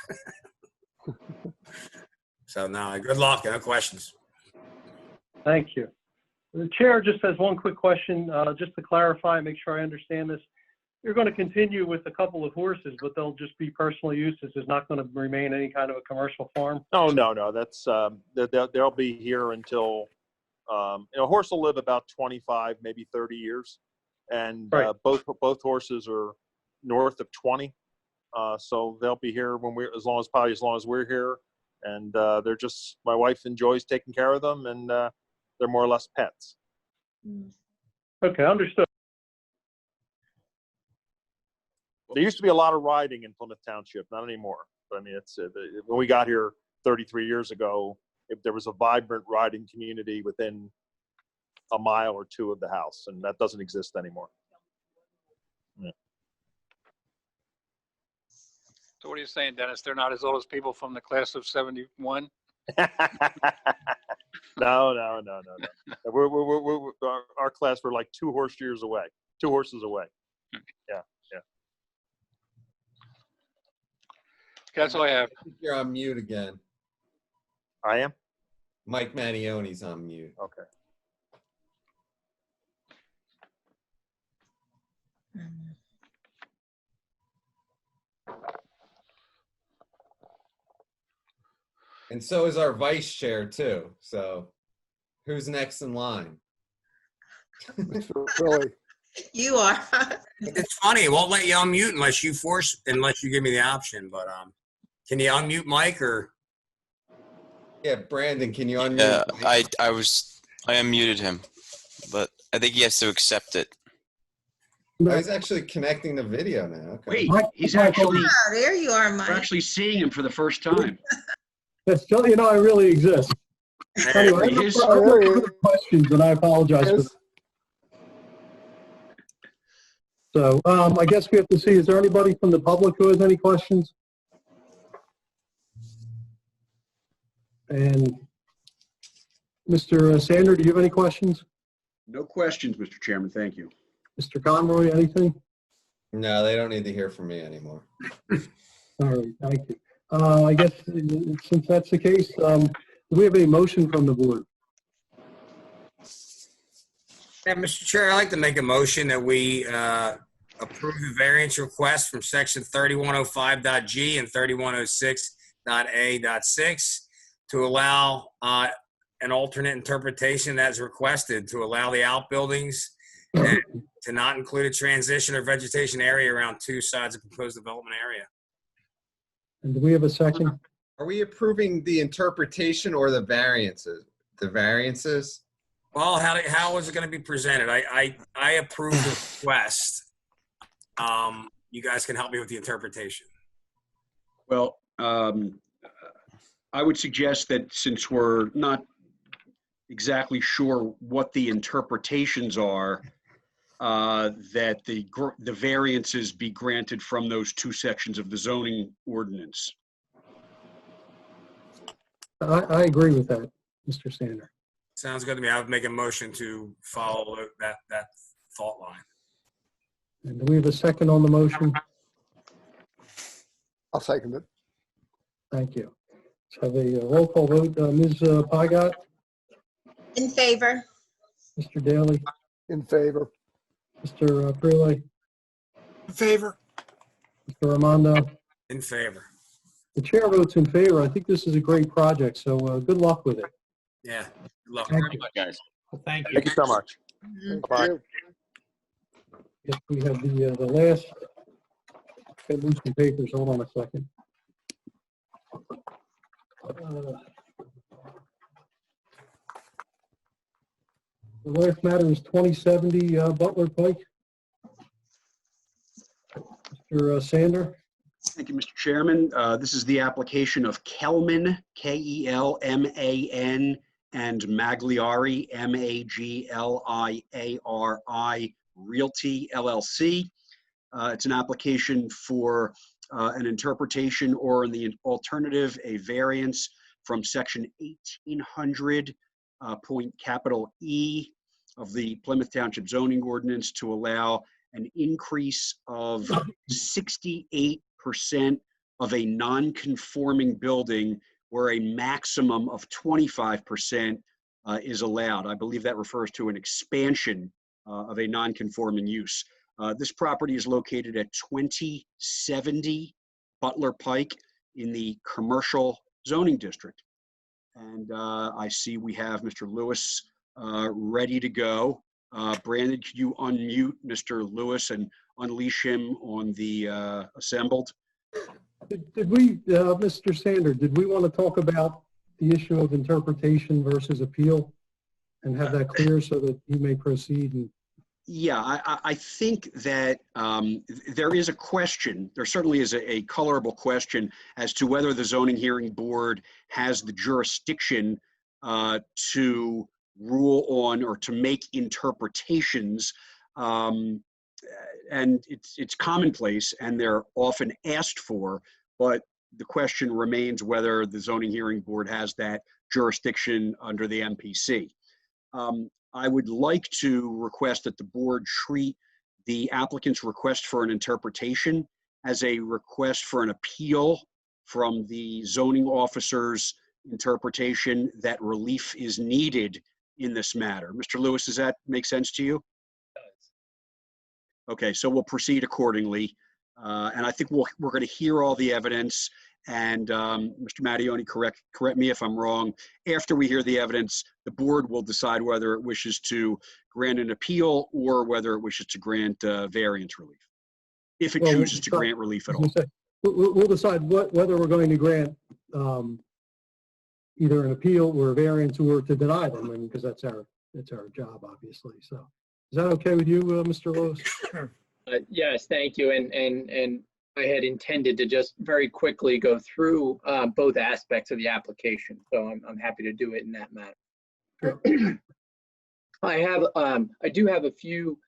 So, no, good luck. No questions. Thank you. The chair just has one quick question, just to clarify, make sure I understand this. You're going to continue with a couple of horses, but they'll just be personal use. This is not going to remain any kind of a commercial farm? Oh, no. That's they'll be here until a horse will live about 25, maybe 30 years, and Right. both horses are north of 20, so they'll be here as long as we're here, and they're just, my wife enjoys taking care of them, and they're more or less pets. Okay, understood. There used to be a lot of riding in Plymouth Township, not anymore. But I mean, it's when we got here 33 years ago, there was a vibrant riding community within a mile or 2 of the house, and that doesn't exist anymore. Yeah. So what are you saying, Dennis? They're not as old as people from the class of 71? No. Our class, we're like 2 horses away. Yeah. That's all I have. You're on mute again. I am? Mike Manione's on mute. Okay. And so is our vice chair too. So who's next in line? Really? You are. It's funny. It won't let you unmute unless you give me the option. But can you unmute Mike or? Yeah, Brandon, can you unmute? Yeah, Mike? I unmuted him, but I think he has to accept it. Oh, he's actually connecting the video now. Okay. Wait, he's actually, Oh, there you are, Mike. we're actually seeing him for the first time. That's still, I really exist. Anyway, I have a couple of questions, and I apologize for that. So I guess we have to see, is there anybody from the public who has any questions? And Mr. Sander, do you have any questions? No questions, Mr. Chairman. Thank you. Mr. Conroy, anything? No, they don't need to hear from me anymore. All right, thank you. I guess since that's the case, do we have any motion from the board? Yeah, Mr. Chair, I'd like to make a motion that we approve the variance request from section 3105.g and 3106.a.6 to allow an alternate interpretation as requested to allow the outbuildings and to not include a transition or vegetation area around two sides of proposed development area. And do we have a second? Are we approving the interpretation or the variances? The variances? Well, how is it going to be presented? I approve the request. You guys can help me with the interpretation. Well, I would suggest that since we're not exactly sure what the interpretations are, that the variances be granted from those two sections of the zoning ordinance. I agree with that, Mr. Sander. Sounds good to me. I would make a motion to follow that thought line. And do we have a second on the motion? I'll second it. Thank you. Let's have a roll call vote. Ms. Pygott, In favor? Mr. Daly, In favor. Mr. Prelay, In favor? Mr. Armando. In favor. The chair votes in favor. I think this is a great project, so good luck with it. Yeah. Good luck. Thank you. Guys. Thank you. Thank you so much. Thank Bye. you. Yes, we have the last, gotta move some papers. Hold on a second. The last matter is 2070 Butler Pike. Mr. Sander. Thank you, Mr. Chairman. This is the application of Kelman, K-E-L-M-A-N, and Magliari, M-A-G-L-I-A-R-I, Realty LLC. It's an application for an interpretation or in the alternative, a variance from section 1800 point capital E of the Plymouth Township zoning ordinance to allow an increase of 68% of a non-conforming building where a maximum of 25% is allowed. I believe that refers to an expansion of a non-conforming use. This property is located at 2070 Butler Pike in the commercial zoning district. And I see we have Mr. Lewis ready to go. Brandon, could you unmute Mr. Lewis and unleash him on the assembled? Did we, Mr. Sander, did we want to talk about the issue of interpretation versus appeal and have that clear so that you may proceed? And Yeah, I think that there is a question, there certainly is a colorable question as to whether the zoning hearing board has the jurisdiction to rule on or to make interpretations. And it's commonplace and they're often asked for, but the question remains whether the zoning hearing board has that jurisdiction under the MPC. I would like to request that the board treat the applicant's request for an interpretation as a request for an appeal from the zoning officer's interpretation that relief is needed in this matter. Mr. Lewis, does that make sense to you? Okay, so we'll proceed accordingly. And I think we're going to hear all the evidence. And Mr. Mattioni, correct me if I'm wrong. After we hear the evidence, the board will decide whether it wishes to grant an appeal or whether it wishes to grant variance relief, if it chooses to grant relief at all. we'll decide whether we're going to grant either an appeal or a variance or to deny them, because that's our job, obviously. So is that okay with you, Mr. Lewis? Yes, thank you. And I had intended to just very quickly go through both aspects of the application. So I'm happy to do it in that manner. Sure. I do have a few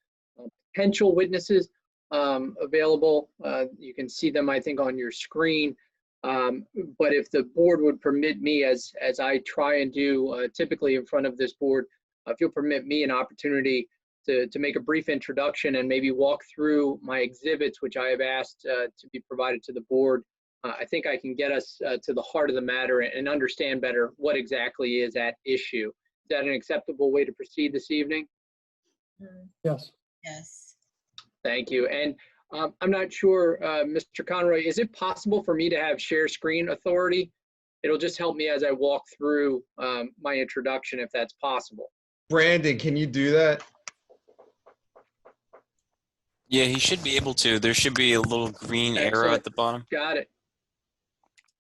potential witnesses available. You can see them, I think, on your screen. But if the board would permit me, as I try and do typically in front of this board, if you'll permit me an opportunity to make a brief introduction and maybe walk through my exhibits, which I have asked to be provided to the board I think I can get us to the heart of the matter and understand better what exactly is at issue. Is that an acceptable way to proceed this evening? Yes. Yes. Thank you. And I'm not sure, Mr. Conroy, is it possible for me to have share screen authority? It'll just help me as I walk through my introduction, if that's possible. Brandon, can you do that? Yeah, he should be able to. There should be a little green arrow Excellent. at the bottom. Got it.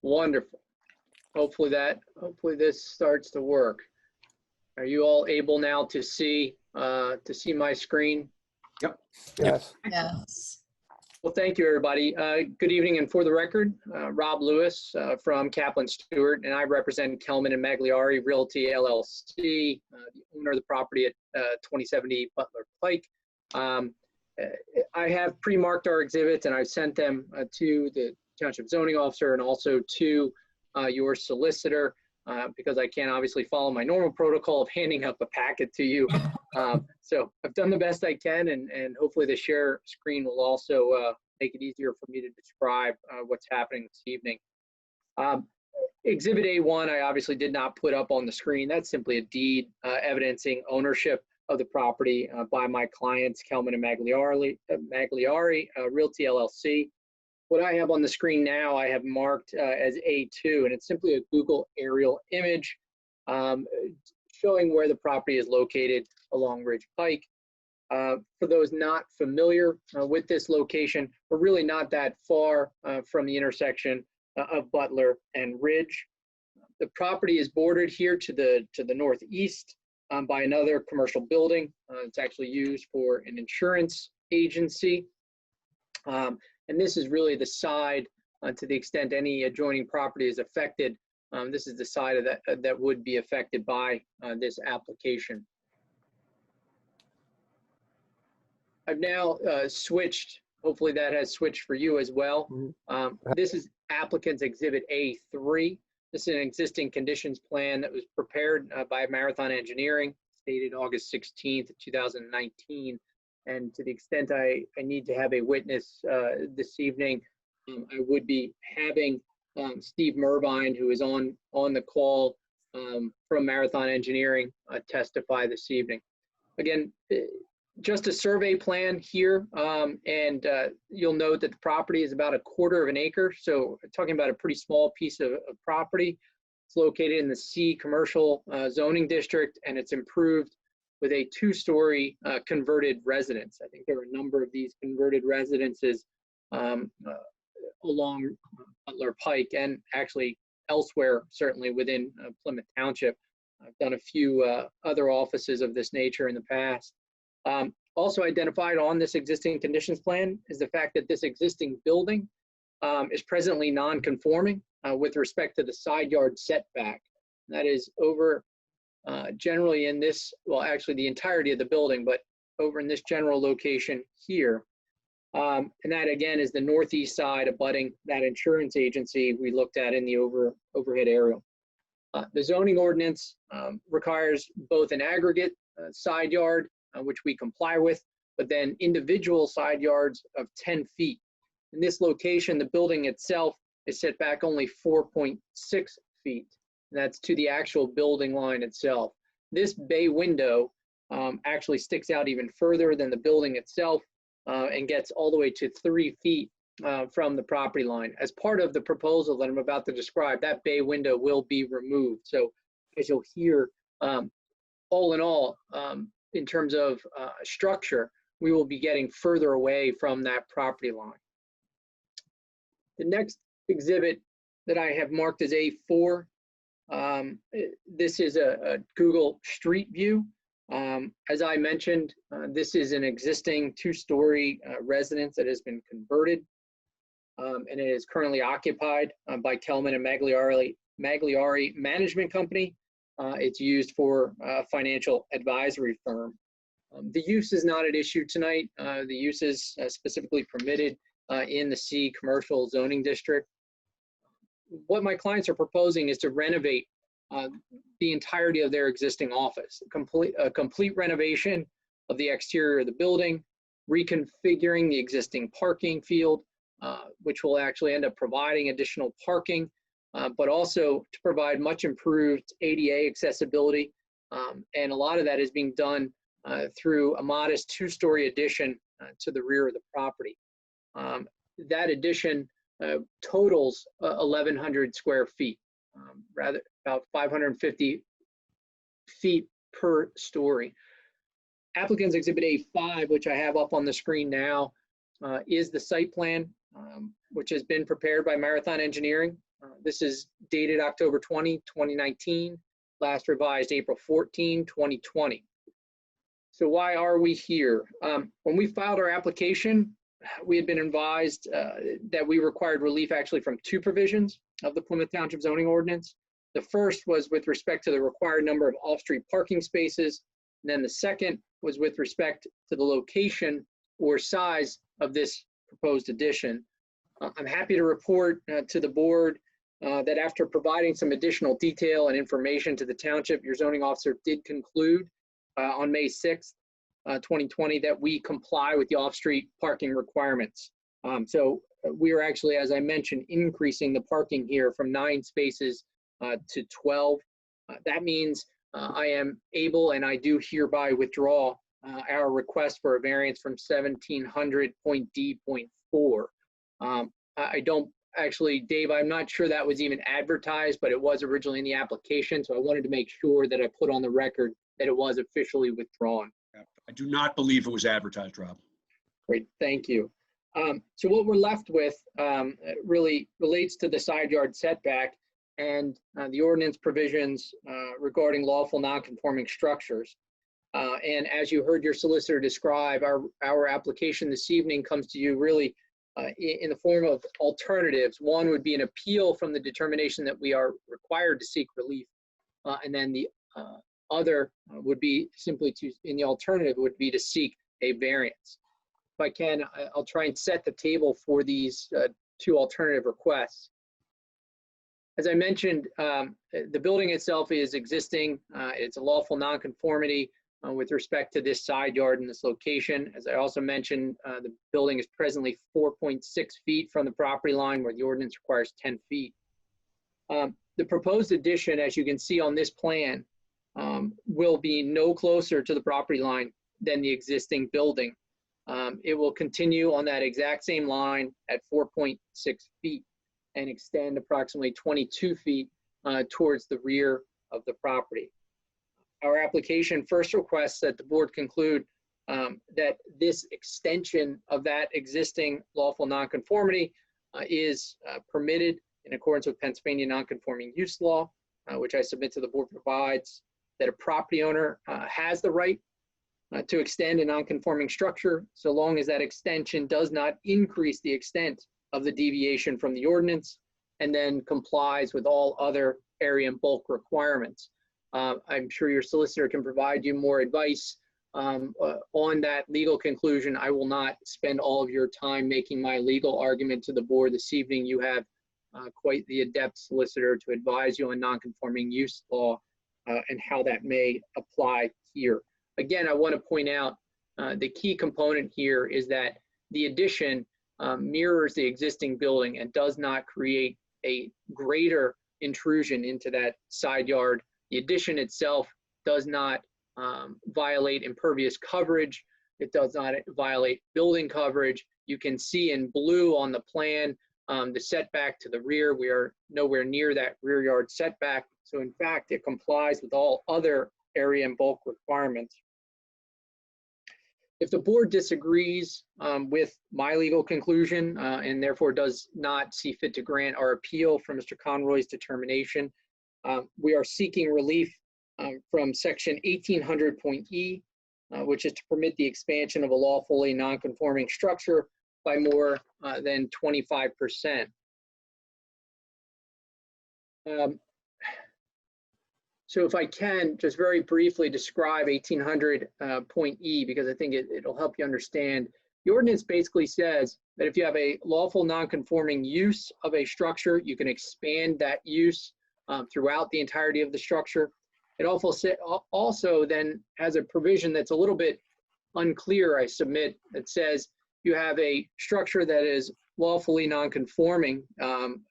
Wonderful. Hopefully this starts to work. Are you all able now to see my screen? Yep. Yes. Yes. Well, thank you, everybody. Good evening, and for the record, Rob Lewis from Kaplan Stewart, and I represent Kelman and Magliari Realty LLC, the owner of the property at 2070 Butler Pike. I have pre-marked our exhibits, and I've sent them to the Township Zoning Officer and also to your solicitor because I can't obviously follow my normal protocol of handing up a packet to you. So I've done the best I can, and hopefully the share screen will also make it easier for me to describe what's happening this evening. Exhibit A1, I obviously did not put up on the screen. That's simply a deed evidencing ownership of the property by my clients, Kelman and Magliari Realty LLC. What I have on the screen now, I have marked as A2, and it's simply a Google aerial image showing where the property is located along Ridge Pike. For those not familiar with this location, we're really not that far from the intersection of Butler and Ridge. The property is bordered here to the northeast by another commercial building. It's actually used for an insurance agency. And this is really the side, to the extent any adjoining property is affected, this is the side of that would be affected by this application. I've now switched, hopefully that has switched for you as well. This is applicant's exhibit A3. This is an existing conditions plan that was prepared by Marathon Engineering, dated August 16th, 2019. And to the extent I need to have a witness this evening, I would be having Steve Mervine, who is on the call from Marathon Engineering, testify this evening. Again, just a survey plan here, and you'll note that the property is about 1/4 of an acre, so talking about a pretty small piece of property. It's located in the C commercial zoning district, and it's improved with a 2-story converted residence. I think there are a number of these converted residences along Butler Pike and actually elsewhere, certainly within Plymouth Township. I've done a few other offices of this nature in the past. Also identified on this existing conditions plan is the fact that this existing building is presently non-conforming with respect to the side yard setback. That is over generally in this, well, actually the entirety of the building, but over in this general location here. And that again is the northeast side abutting that insurance agency we looked at in the overhead aerial. The zoning ordinance requires both an aggregate side yard, which we comply with, but then individual side yards of 10 feet. In this location, the building itself is set back only 4.6 feet. That's to the actual building line itself. This bay window actually sticks out even further than the building itself and gets all the way to 3 feet from the property line. As part of the proposal that I'm about to describe, that bay window will be removed. So as you'll hear, all in all, in terms of structure, we will be getting further away from that property line. The next exhibit that I have marked as A4, this is a Google Street View. As I mentioned, this is an existing 2-story residence that has been converted, and it is currently occupied by Kelman and Magliari Management Company. It's used for a financial advisory firm. The use is not at issue tonight. The use is specifically permitted in the C commercial zoning district. What my clients are proposing is to renovate the entirety of their existing office, a complete renovation of the exterior of the building, reconfiguring the existing parking field, which will actually end up providing additional parking, but also to provide much improved ADA accessibility. And a lot of that is being done through a modest 2-story addition to the rear of the property. That addition totals 1,100 square feet, rather about 550 feet per story. Applicant's Exhibit A5, which I have up on the screen now, is the site plan, which has been prepared by Marathon Engineering. This is dated October 20, 2019, last revised April 14, 2020. So why are we here? When we filed our application, we had been advised that we required relief actually from 2 provisions of the Plymouth Township zoning ordinance. The first was with respect to the required number of off-street parking spaces. And then the second was with respect to the location or size of this proposed addition. I'm happy to report to the board that after providing some additional detail and information to the township, your zoning officer did conclude on May 6th, 2020, that we comply with the off-street parking requirements. So we are actually, as I mentioned, increasing the parking here from 9 spaces to 12. That means I am able, and I do hereby withdraw our request for a variance from 1700.D.4. I don't actually, Dave, I'm not sure that was even advertised, but it was originally in the application. So I wanted to make sure that I put on the record that it was officially withdrawn. I do not believe it was advertised, Rob. Great, thank you. So what we're left with really relates to the side yard setback and the ordinance provisions regarding lawful non-conforming structures. And as you heard your solicitor describe, our application this evening comes to you really in the form of alternatives. One would be an appeal from the determination that we are required to seek relief. And then the other would be simply to, in the alternative, would be to seek a variance. If I can, I'll try and set the table for these 2 alternative requests. As I mentioned, the building itself is existing. It's a lawful nonconformity with respect to this side yard and this location. As I also mentioned, the building is presently 4.6 feet from the property line where the ordinance requires 10 feet. The proposed addition, as you can see on this plan, will be no closer to the property line than the existing building. It will continue on that exact same line at 4.6 feet and extend approximately 22 feet towards the rear of the property. Our application first requests that the board conclude that this extension of that existing lawful nonconformity is permitted in accordance with Pennsylvania nonconforming use law, which I submit to the board provides that a property owner has the right to extend a nonconforming structure so long as that extension does not increase the extent of the deviation from the ordinance and then complies with all other area and bulk requirements. I'm sure your solicitor can provide you more advice on that legal conclusion. I will not spend all of your time making my legal argument to the board this evening. You have quite the adept solicitor to advise you on nonconforming use law and how that may apply here. Again, I want to point out the key component here is that the addition mirrors the existing building and does not create a greater intrusion into that side yard. The addition itself does not violate impervious coverage. It does not violate building coverage. You can see in blue on the plan the setback to the rear. We are nowhere near that rear yard setback. So in fact, it complies with all other area and bulk requirements. If the board disagrees with my legal conclusion and therefore does not see fit to grant our appeal from Mr. Conroy's determination, we are seeking relief from section 1800.E, which is to permit the expansion of a lawfully non-conforming structure by more than 25%. So if I can just very briefly describe 1800.E, because I think it'll help you understand. The ordinance basically says that if you have a lawful non-conforming use of a structure, you can expand that use throughout the entirety of the structure. It also then has a provision that's a little bit unclear, I submit, that says you have a structure that is lawfully non-conforming from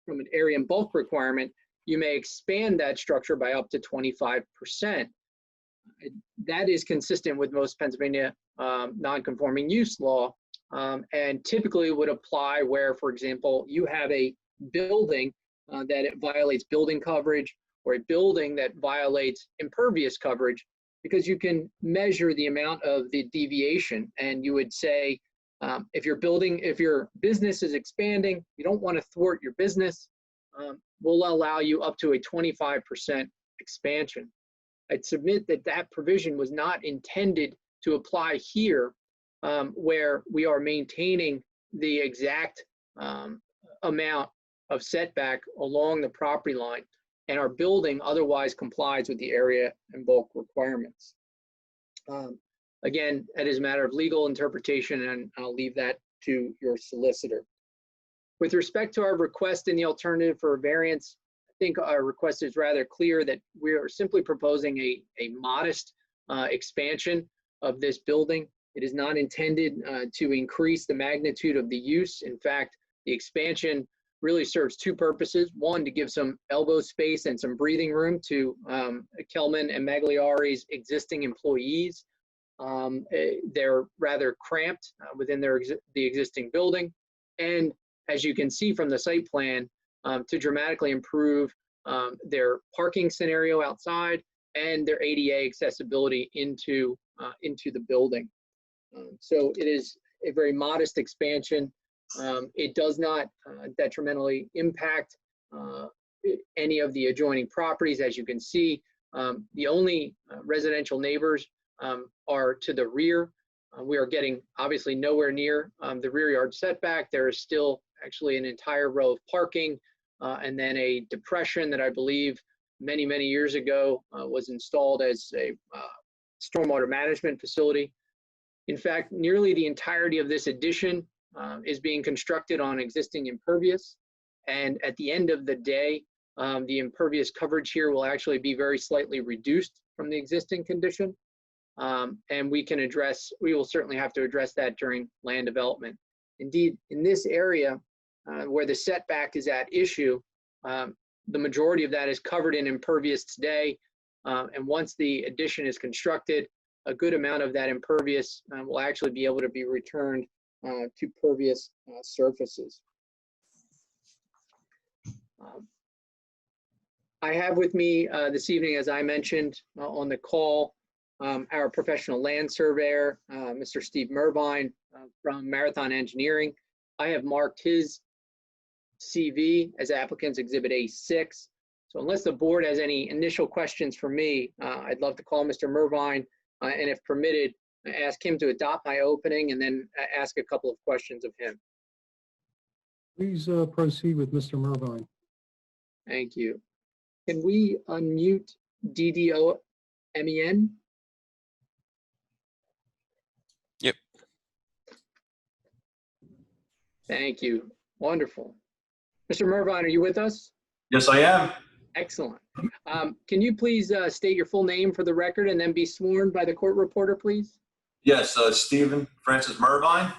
an area and bulk requirement, you may expand that structure by up to 25%. That is consistent with most Pennsylvania non-conforming use law, and typically would apply where, for example, you have a building that it violates building coverage, or a building that violates impervious coverage, because you can measure the amount of the deviation, and you would say, if your business is expanding, you don't want to thwart your business, we'll allow you up to a 25% expansion. I'd submit that that provision was not intended to apply here, where we are maintaining the exact amount of setback along the property line, and our building otherwise complies with the area and bulk requirements. Again, that is a matter of legal interpretation, and I'll leave that to your solicitor. With respect to our request in the alternative for a variance, I think our request is rather clear that we are simply proposing a modest expansion of this building. It is not intended to increase the magnitude of the use. In fact, the expansion really serves two purposes. One, to give some elbow space and some breathing room to Kelman and Magliari's existing employees. They're rather cramped within the existing building. And as you can see from the site plan, to dramatically improve their parking scenario outside and their ADA accessibility into the building. So it is a very modest expansion. It does not detrimentally impact any of the adjoining properties. As you can see, the only residential neighbors are to the rear. We are getting obviously nowhere near the rear yard setback. There is still actually an entire row of parking and then a depression that I believe many, many years ago was installed as a stormwater management facility. In fact, nearly the entirety of this addition is being constructed on existing impervious. And at the end of the day, the impervious coverage here will actually be very slightly reduced from the existing condition. And we will certainly have to address that during land development. Indeed, in this area where the setback is at issue, the majority of that is covered in impervious today. And once the addition is constructed, a good amount of that impervious will actually be able to be returned to pervious surfaces. I have with me this evening, as I mentioned on the call, our professional land surveyor, Mr. Steve Mervine from Marathon Engineering. I have marked his CV as applicant's exhibit A6. So unless the board has any initial questions for me, I'd love to call Mr. Mervine and if permitted, ask him to adopt my opening and then ask a couple of questions of him. Please proceed with Mr. Mervine. Thank you. Can we unmute DDO-MEN? Yep. Thank you. Wonderful. Mr. Mervine, are you with us? Yes, I am. Excellent. Can you please state your full name for the record and then be sworn by the court reporter, please? Yes, Stephen Francis Mervine.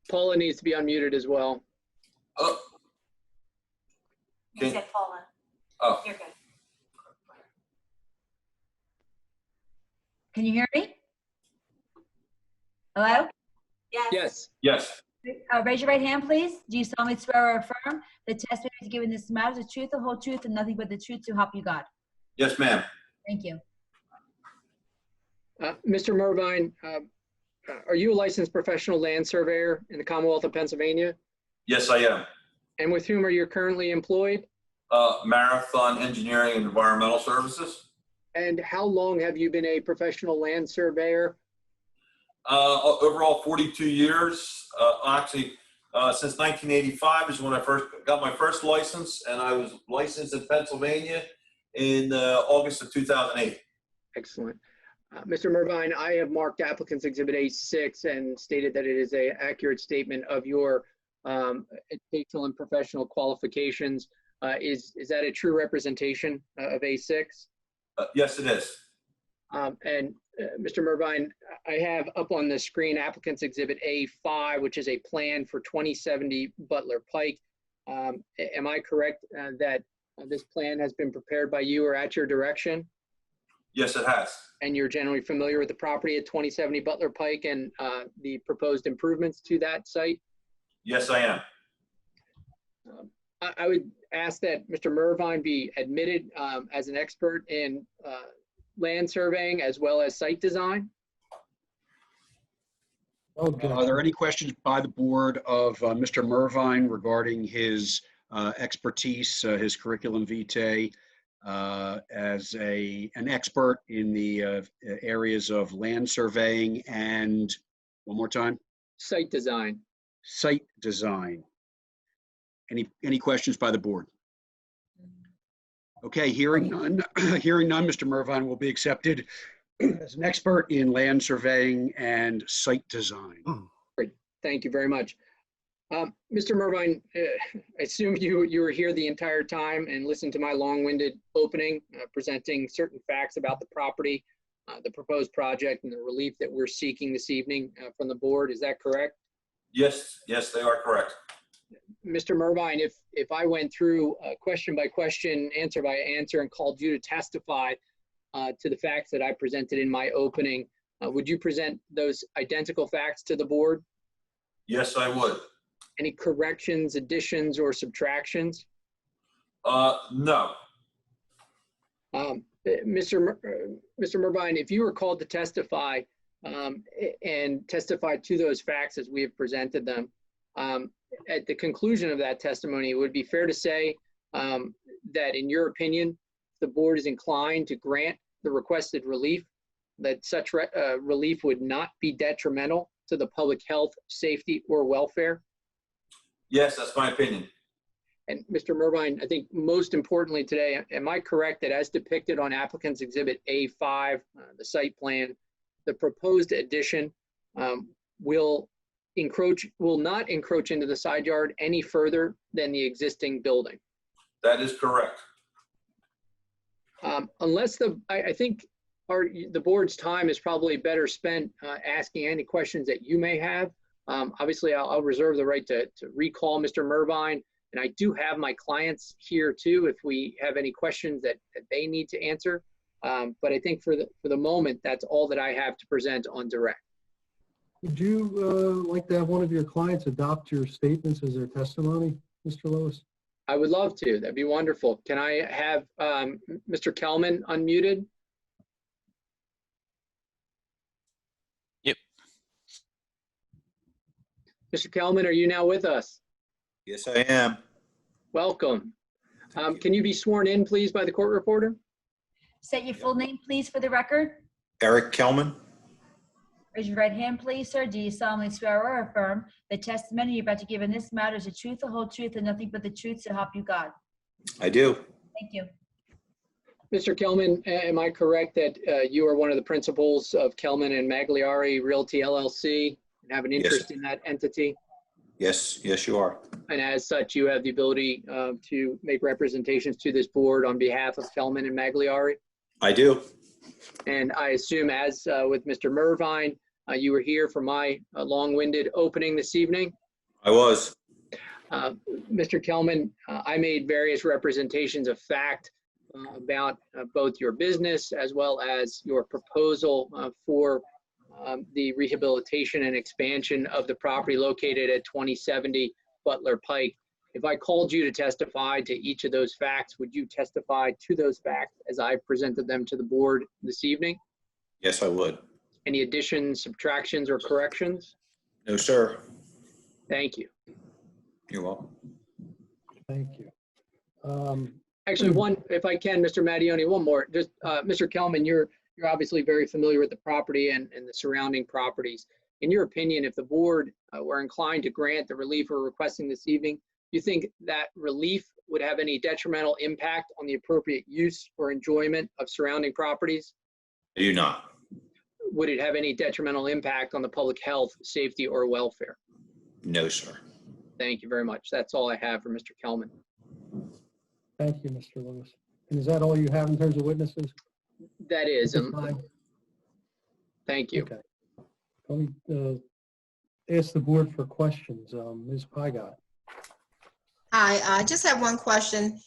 Paula needs to be unmuted as well. Oh. You said Paula. Oh. You're good. Can you hear me? Hello? Yes. Yes. Yes. Raise your right hand, please. Do you solemnly swear or affirm the testimony is given in this matter is the truth, the whole truth, and nothing but the truth to help you God? Yes, ma'am. Thank you. Mr. Mervine, are you a licensed professional land surveyor in the Commonwealth of Pennsylvania? Yes, I am. And with whom are you currently employed? Marathon Engineering and Environmental Services. And how long have you been a professional land surveyor? Overall, 42 years. Actually, since 1985 is when I first got my first license, and I was licensed in Pennsylvania in August of 2008. Excellent. Mr. Mervine, I have marked applicant's exhibit A6 and stated that it is an accurate statement of your educational and professional qualifications. Is that a true representation of A6? Yes, it is. And Mr. Mervine, I have up on the screen applicant's exhibit A5, which is a plan for 2070 Butler Pike. Am I correct that this plan has been prepared by you or at your direction? Yes, it has. And you're generally familiar with the property at 2070 Butler Pike and the proposed improvements to that site? Yes, I am. I would ask that Mr. Mervine be admitted as an expert in land surveying as well as site design. Are there any questions by the board of Mr. Mervine regarding his expertise, his curriculum vitae as an expert in the areas of land surveying and, one more time? Site design. Site design. Any questions by the board? Okay, hearing none, Mr. Mervine will be accepted as an expert in land surveying and site design. Great, thank you very much. Mr. Mervine, I assume you were here the entire time and listened to my long-winded opening, presenting certain facts about the property, the proposed project, and the relief that we're seeking this evening from the board. Is that correct? Yes, they are correct. Mr. Mervine, if I went through question by question, answer by answer, and called you to testify to the facts that I presented in my opening, would you present those identical facts to the board? Yes, I would. Any corrections, additions, or subtractions? No. Mr. Mervine, if you were called to testify and testify to those facts as we have presented them, at the conclusion of that testimony, it would be fair to say that in your opinion, the board is inclined to grant the requested relief, that such relief would not be detrimental to the public health, safety, or welfare? Yes, that's my opinion. And Mr. Mervine, I think most importantly today, am I correct that as depicted on applicant's exhibit A5, the site plan, the proposed addition will not encroach into the side yard any further than the existing building? That is correct. Unless I think the board's time is probably better spent asking any questions that you may have. Obviously, I'll reserve the right to recall Mr. Mervine, and I do have my clients here too if we have any questions that they need to answer. But I think for the moment, that's all that I have to present on direct. Would you like to have one of your clients adopt your statements as their testimony, Mr. Lewis? I would love to. That'd be wonderful. Can I have Mr. Kelman unmuted? Yep. Mr. Kelman, are you now with us? Yes, I am. Welcome. Can you be sworn in, please, by the court reporter? State your full name, please, for the record. Eric Kelman. Raise your right hand, please, sir. Do you solemnly swear or affirm the testimony you're about to give in this matter is the truth, the whole truth, and nothing but the truth, so help you God? I do. Thank you. Mr. Kelman, am I correct that you are one of the principals of Kelman and Magliari Realty LLC and have an interest in that entity? Yes, you are. And as such, you have the ability to make representations to this board on behalf of Kelman and Magliari? I do. And I assume, as with Mr. Mervine, you were here for my long-winded opening this evening. I was. Mr. Kelman, I made various representations of fact about both your business as well as your proposal for the rehabilitation and expansion of the property located at 2070 Butler Pike. If I called you to testify to each of those facts, would you testify to those facts as I presented them to the board this evening? Yes, I would. Any additions, subtractions, or corrections? No, sir. Thank you. You're welcome. Thank you. Actually, one, if I can, Mr. Mattioni, one more. Just, Mr. Kelman, you're obviously very familiar with the property and the surrounding properties. In your opinion, if the board were inclined to grant the relief we're requesting this evening, do you think that relief would have any detrimental impact on the appropriate use or enjoyment of surrounding properties? I do not. Would it have any detrimental impact on the public health, safety, or welfare? No, sir. Thank you very much. That's all I have for Mr. Kelman. Thank you, Mr. Lewis. And is that all you have in terms of witnesses? That is. At this time? Thank you. Okay. Let me ask the board for questions. Ms. Pygott. Hi, I just have one question.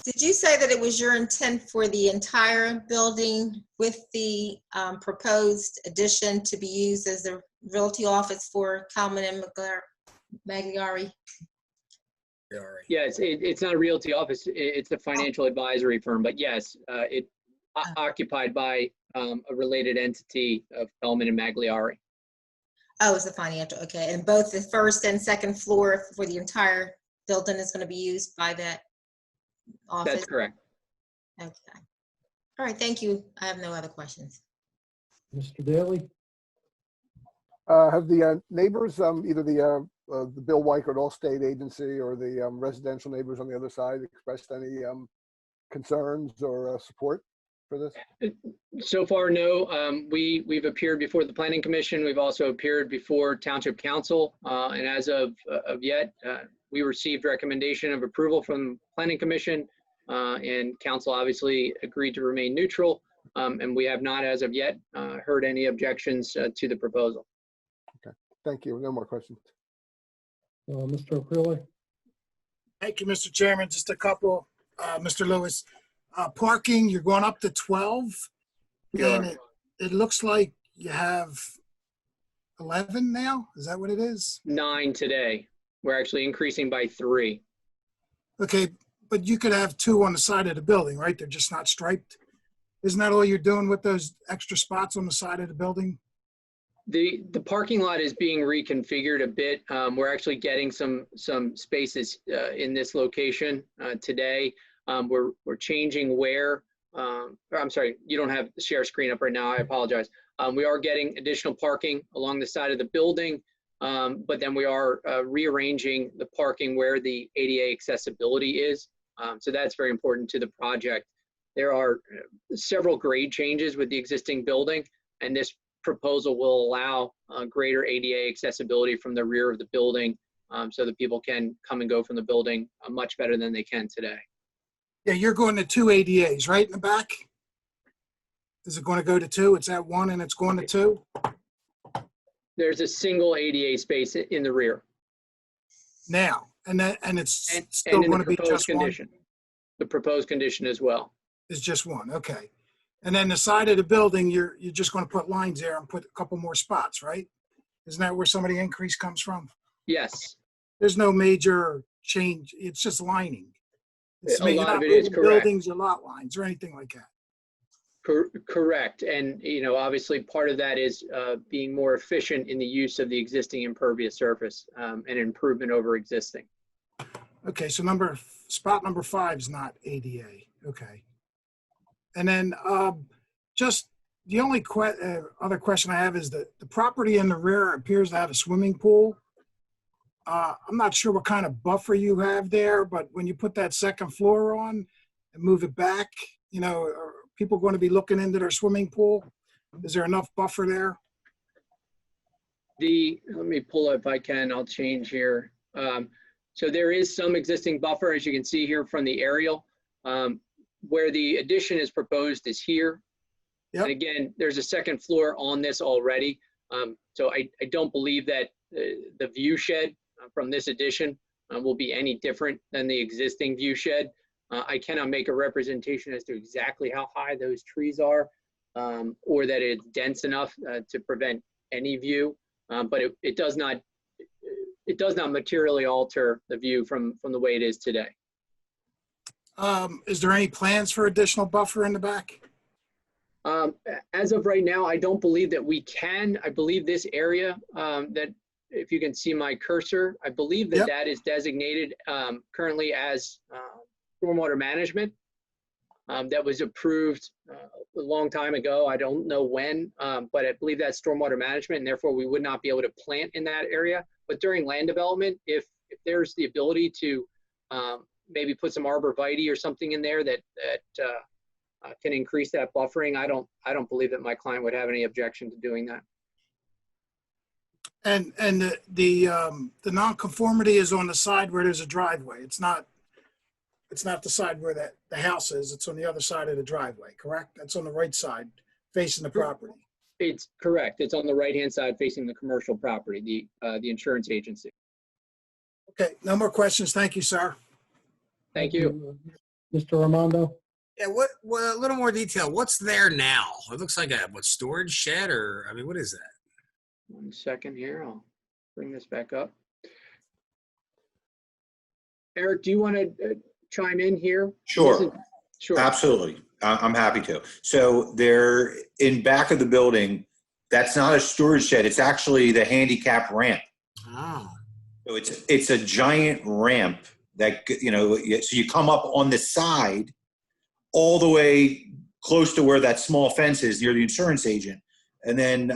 Did you say that it was your intent for the entire building with the proposed addition to be used as the realty office for Kalman and Magliari? Yes, it's not a realty office. It's a financial advisory firm, but yes, it occupied by a related entity of Kalman and Magliari. Oh, it's a financial, okay. And both the first and second floor for the entire building is going to be used by that office? That's correct. Okay. All right, thank you. I have no other questions. Mr. Daly? Have the neighbors, either the Bill Weichert Allstate Agency or the residential neighbors on the other side expressed any concerns or support for this? So far, no. We've appeared before the Planning Commission. We've also appeared before Township Council. And as of yet, we received recommendation of approval from Planning Commission, and Council obviously agreed to remain neutral. And we have not, as of yet, heard any objections to the proposal. Okay, thank you. No more questions. Mr. Aprile? Thank you, Mr. Chairman. Just a couple, Mr. Lewis. Parking, you're going up to 12, and it looks like you have 11 now. Is that what it is? 9 today. We're actually increasing by 3. Okay, but you could have 2 on the side of the building, right? They're just not striped. Isn't that all you're doing with those extra spots on the side of the building? The parking lot is being reconfigured a bit. We're actually getting some spaces in this location today. We're changing where, I'm sorry, you don't have the share screen up right now. I apologize. We are getting additional parking along the side of the building, but then we are rearranging the parking where the ADA accessibility is. So that's very important to the project. There are several grade changes with the existing building, and this proposal will allow greater ADA accessibility from the rear of the building, so that people can come and go from the building much better than they can today. Yeah, you're going to 2 ADAs, right, in the back? Is it going to go to 2? It's at 1 and it's going to 2? There's a single ADA space in the rear. Now, and it's still And in going the to be proposed just 1? condition. The proposed condition as well. It's just 1, okay. And then the side of the building, you're just going to put lines there and put a couple more spots, right? Isn't that where some of the increase comes from? Yes. There's no major change. It's just lining. It's A you're lot not of it is moving correct. buildings or lot lines or anything like that. Correct. And, obviously part of that is being more efficient in the use of the existing impervious surface, and improvement over existing. Okay, so spot number 5 is not ADA. Okay. And then just the only other question I have is that the property in the rear appears to have a swimming pool. I'm not sure what kind of buffer you have there, but when you put that second floor on and move it back, are people going to be looking into their swimming pool? Is there enough buffer there? Let me pull up if I can, I'll change here. So there is some existing buffer, as you can see here from the aerial. Where the addition is proposed is here. Yep. And again, there's a second floor on this already. So I don't believe that the view shed from this addition will be any different than the existing view shed. I cannot make a representation as to exactly how high those trees are, or that it's dense enough to prevent any view, but it does not materially alter the view from the way it is today. Is there any plans for additional buffer in the back? As of right now, I don't believe that we can. I believe this area that, if you can see my cursor, I believe that that is designated currently as stormwater management. That was approved a long time ago. I don't know when, but I believe that's stormwater management, and therefore we would not be able to plant in that area. But during land development, if there's the ability to maybe put some arborvitae or something in there that can increase that buffering, I don't believe that my client would have any objection to doing that. And the nonconformity is on the side where there's a driveway. It's not the side where the house is. It's on the other side of the driveway, correct? That's on the right side, facing the property. It's correct. It's on the right-hand side facing the commercial property, the insurance agency. Okay, no more questions. Thank you, sir. Thank you. Mr. Armando? Yeah, what a little more detail. What's there now? It looks like a storage shed, or I mean, what is that? 1 second here. I'll bring this back up. Eric, do you want to chime in here? Sure. Sure. Absolutely. I'm happy to. So they're in back of the building. That's not a storage shed. It's actually the handicap ramp. Oh. So it's a giant ramp that, so you come up on the side all the way close to where that small fence is near the insurance agent. And then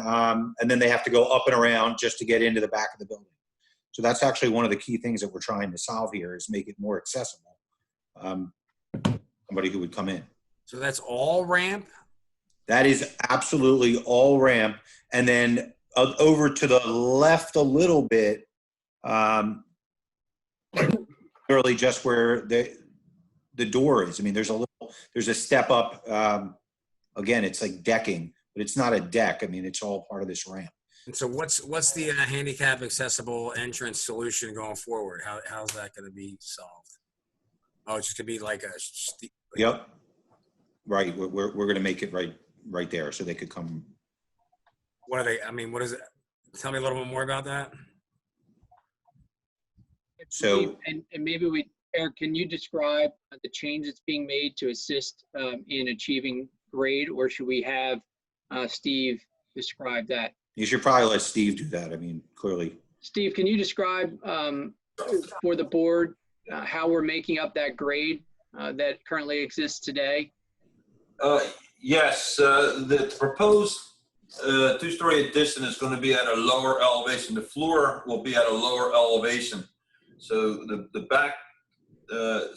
they have to go up and around just to get into the back of the building. So that's actually one of the key things that we're trying to solve here is make it more accessible. Somebody who would come in. So that's all ramp? That is absolutely all ramp. And then over to the left a little bit, literally just where the door is. I mean, there's a step up. Again, it's like decking, but it's not a deck. I mean, it's all part of this ramp. And so what's the handicap accessible entrance solution going forward? How's that going to be solved? Oh, it's just going to be like a... Yep. Right. We're going to make it right there so they could come. What are they? I mean, what is it? Tell me a little bit more about that. So, and maybe Eric, can you describe the change that's being made to assist in achieving grade, or should we have Steve describe that? You should probably let Steve do that. I mean, clearly. Steve, can you describe for the board how we're making up that grade that currently exists today? Yes, the proposed two-story addition is going to be at a lower elevation. The floor will be at a lower elevation. So the back, the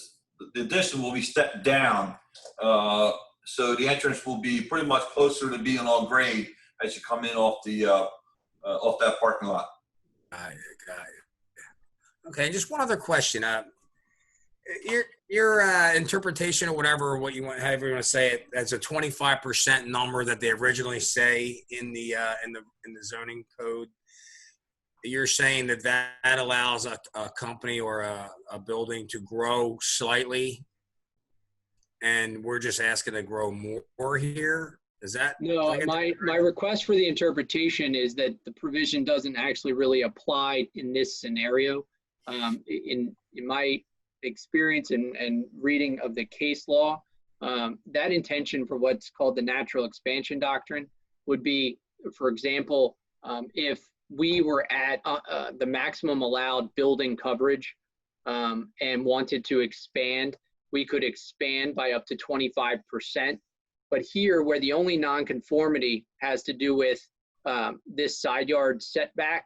addition will be stepped down. So the entrance will be pretty much closer to being on grade as you come in off that parking lot. Got it. Okay, just one other question. Your interpretation or whatever, however you want to say it, as a 25% number that they originally say in the zoning code. You're saying that allows a company or a building to grow slightly, and we're just asking to grow more here. Is that? No, my request for the interpretation is that the provision doesn't actually really apply in this scenario. In my experience and reading of the case law, that intention for what's called the natural expansion doctrine would be, for example, if we were at the maximum allowed building coverage and wanted to expand, we could expand by up to 25%. But here, where the only nonconformity has to do with this side yard setback,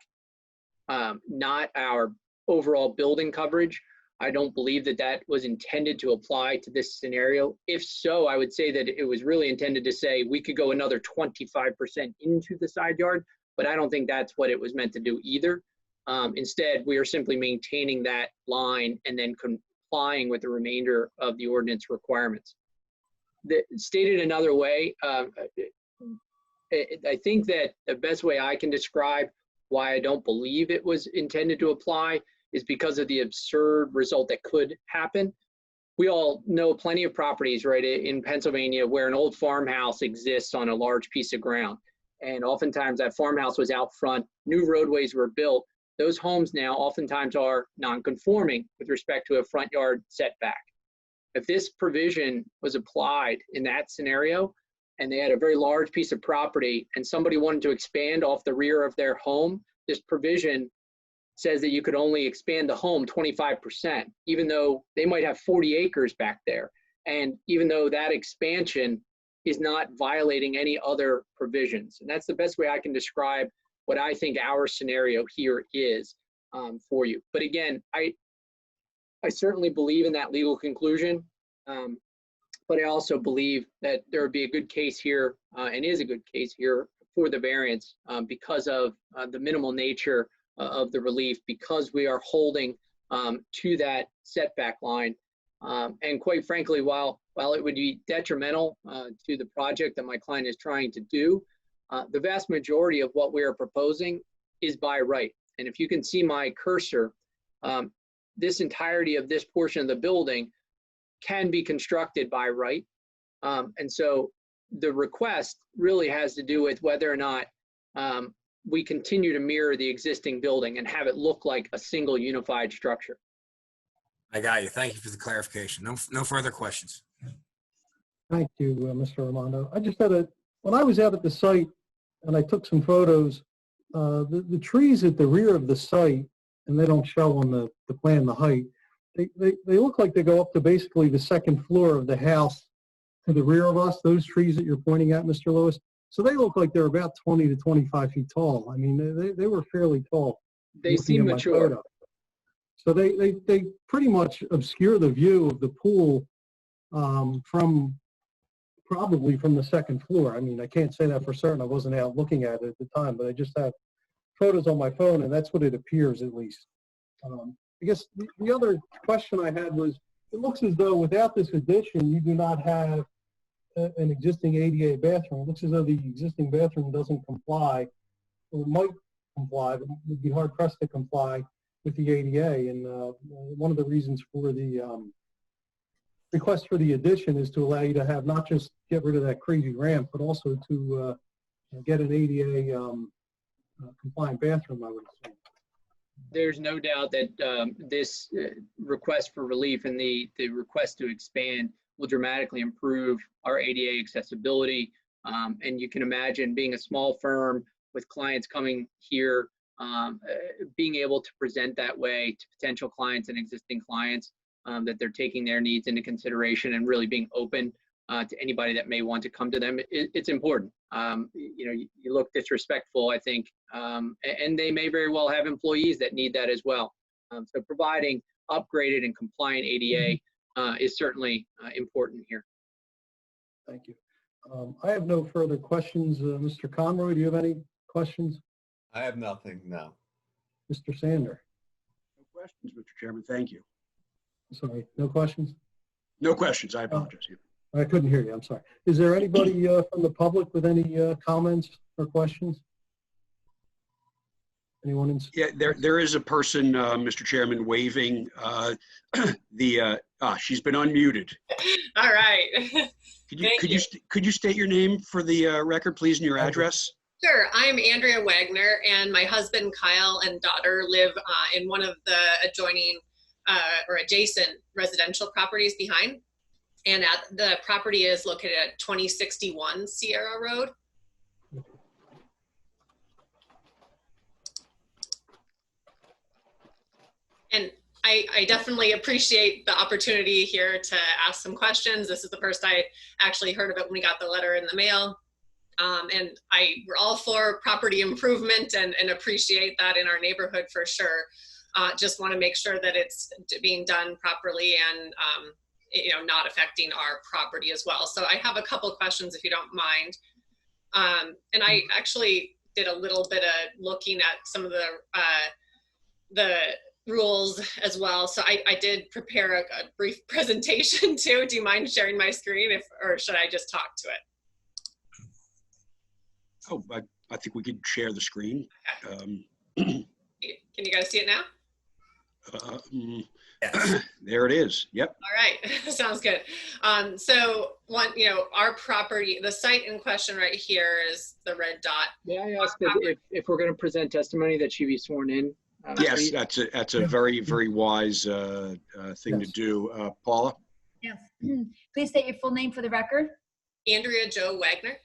not our overall building coverage, I don't believe that was intended to apply to this scenario. If so, I would say that it was really intended to say we could go another 25% into the side yard, but I don't think that's what it was meant to do either. Instead, we are simply maintaining that line and then complying with the remainder of the ordinance requirements. Stated another way, I think that the best way I can describe why I don't believe it was intended to apply is because of the absurd result that could happen. We all know plenty of properties, right, in Pennsylvania where an old farmhouse exists on a large piece of ground. And oftentimes that farmhouse was out front, new roadways were built. Those homes now oftentimes are non-conforming with respect to a front yard setback. If this provision was applied in that scenario, and they had a very large piece of property and somebody wanted to expand off the rear of their home, this provision says that you could only expand the home 25%, even though they might have 40 acres back there. And even though that expansion is not violating any other provisions. And that's the best way I can describe what I think our scenario here is for you. But again, I certainly believe in that legal conclusion, but I also believe that there would be a good case here, and is a good case here for the variance because of the minimal nature of the relief, because we are holding to that setback line. And quite frankly, while it would be detrimental to the project that my client is trying to do, The vast majority of what we are proposing is by right. And if you can see my cursor, this entirety of this portion of the building can be constructed by right. And so the request really has to do with whether or not we continue to mirror the existing building and have it look like a single unified structure. I got you. Thank you for the clarification. No further questions. Thank you, Mr. Armando. I just had when I was out at the site and I took some photos, the trees at the rear of the site, and they don't show on the plan the height, they look like they go up to basically the second floor of the house to the rear of us, those trees that you're pointing at, Mr. Lewis. So they look like they're about 20 to 25 feet tall. I mean, they were fairly tall. They seem mature. Photo. So they pretty much obscure the view of the pool probably from the second floor. I mean, I can't say that for certain. I wasn't out looking at it at the time, but I just have photos on my phone, and that's what it appears at least. I guess the other question I had was, it looks as though without this addition, you do not have an existing ADA bathroom. It looks as though the existing bathroom doesn't comply, or might comply, but would be hard pressed to comply with the ADA. And one of the reasons for the request for the addition is to allow you to have not just get rid of that crazy ramp, but also to get an ADA compliant bathroom, I would assume. There's no doubt that this request for relief and the request to expand will dramatically improve our ADA accessibility. And you can imagine, being a small firm with clients coming here, being able to present that way to potential clients and existing clients, that they're taking their needs into consideration and really being open to anybody that may want to come to them. It's important. You look disrespectful, I think, and they may very well have employees that need that as well. So providing upgraded and compliant ADA is certainly important here. Thank you. I have no further questions. Mr. Conroy, do you have any questions? I have nothing, no. Mr. Sander? No questions, Mr. Chairman. Thank you. Sorry, no questions? No questions. I apologize. I couldn't hear you. I'm sorry. Is there anybody from the public with any comments or questions? Anyone in? Yeah, there is a person, Mr. Chairman, waving she's been unmuted. All right. Could you state your name for the record, please, and your address? Sure. I'm Andrea Wagner, and my husband Kyle and daughter live in one of the adjoining or adjacent residential properties behind. And the property is located at 2061 Sierra Road. And I definitely appreciate the opportunity here to ask some questions. This is the first I actually heard of it when we got the letter in the mail. And we're all for property improvement and appreciate that in our neighborhood for sure. Just want to make sure that it's being done properly and not affecting our property as well. So I have a couple questions if you don't mind. And I actually did a little bit of looking at some of the rules as well. So I did prepare a brief presentation too. Do you mind sharing my screen or should I just talk to it? Oh, I think we could share the screen. Can you guys see it now? There it is. Yep. All right. Sounds good. So our property, the site in question right here is the red dot. May I ask if we're going to present testimony that she be sworn in? Yes, that's a very, very wise thing to do. Paula? Yes. Please state your full name for the record. Andrea Jo Wagner.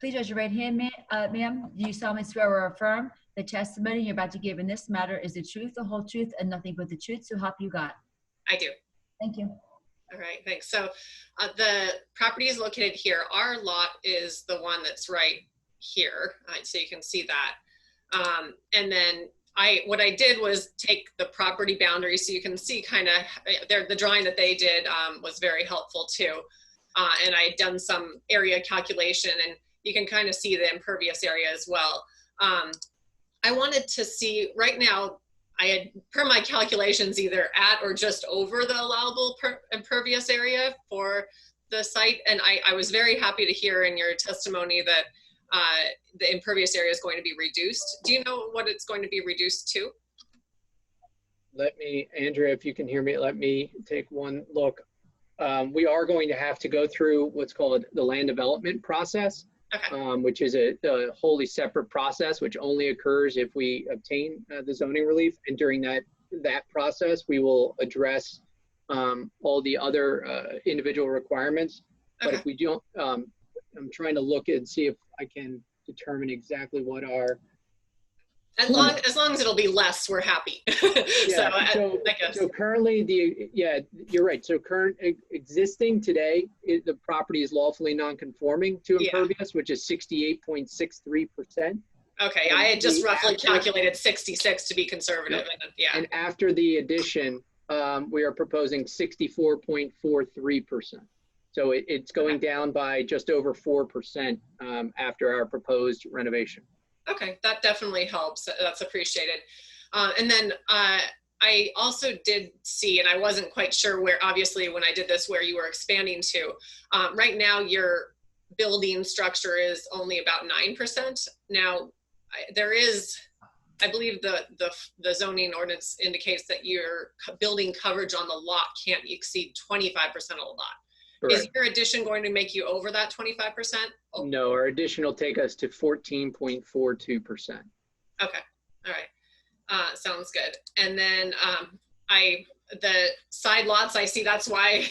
Please raise your right hand, ma'am. Do you solemnly swear or affirm the testimony you're about to give in this matter is the truth, the whole truth, and nothing but the truth, so help you God? I do. Thank you. All right, thanks. So the property is located here. Our lot is the one that's right here, so you can see that. And then what I did was take the property boundary, so you can see kind of the drawing that they did was very helpful too. And I had done some area calculation, and you can kind of see the impervious area as well. I wanted to see, right now, I had, per my calculations, either at or just over the allowable impervious area for the site. And I was very happy to hear in your testimony that the impervious area is going to be reduced. Do you know what it's going to be reduced to? Let me, Andrea, if you can hear me, let me take one look. We are going to have to go through what's called the land development process, which is a wholly separate process, which only occurs if we obtain the zoning relief. And during that process, we will address all the other individual requirements. But if we don't, I'm trying to look and see if I can determine exactly what our. As long as it'll be less, we're happy. Yeah, I guess. So currently you're right. So existing today, the property is lawfully non-conforming to impervious, which is 68.63%. Okay, I had just roughly calculated 66 to be conservative. Yep. And after the addition, we are proposing 64.43%. So it's going down by just over 4% after our proposed renovation. Okay, that definitely helps. That's appreciated. And then I also did see, and I wasn't quite sure where, obviously, when I did this, where you were expanding to. Right now, your building structure is only about 9%. Now, there is, I believe the zoning ordinance indicates that your building coverage on the lot can't exceed 25% of the lot. Correct. Is your addition going to make you over that 25%? Oh. No, our addition will take us to 14.42%. Okay, all right, sounds good. And then the side lots, I see that's why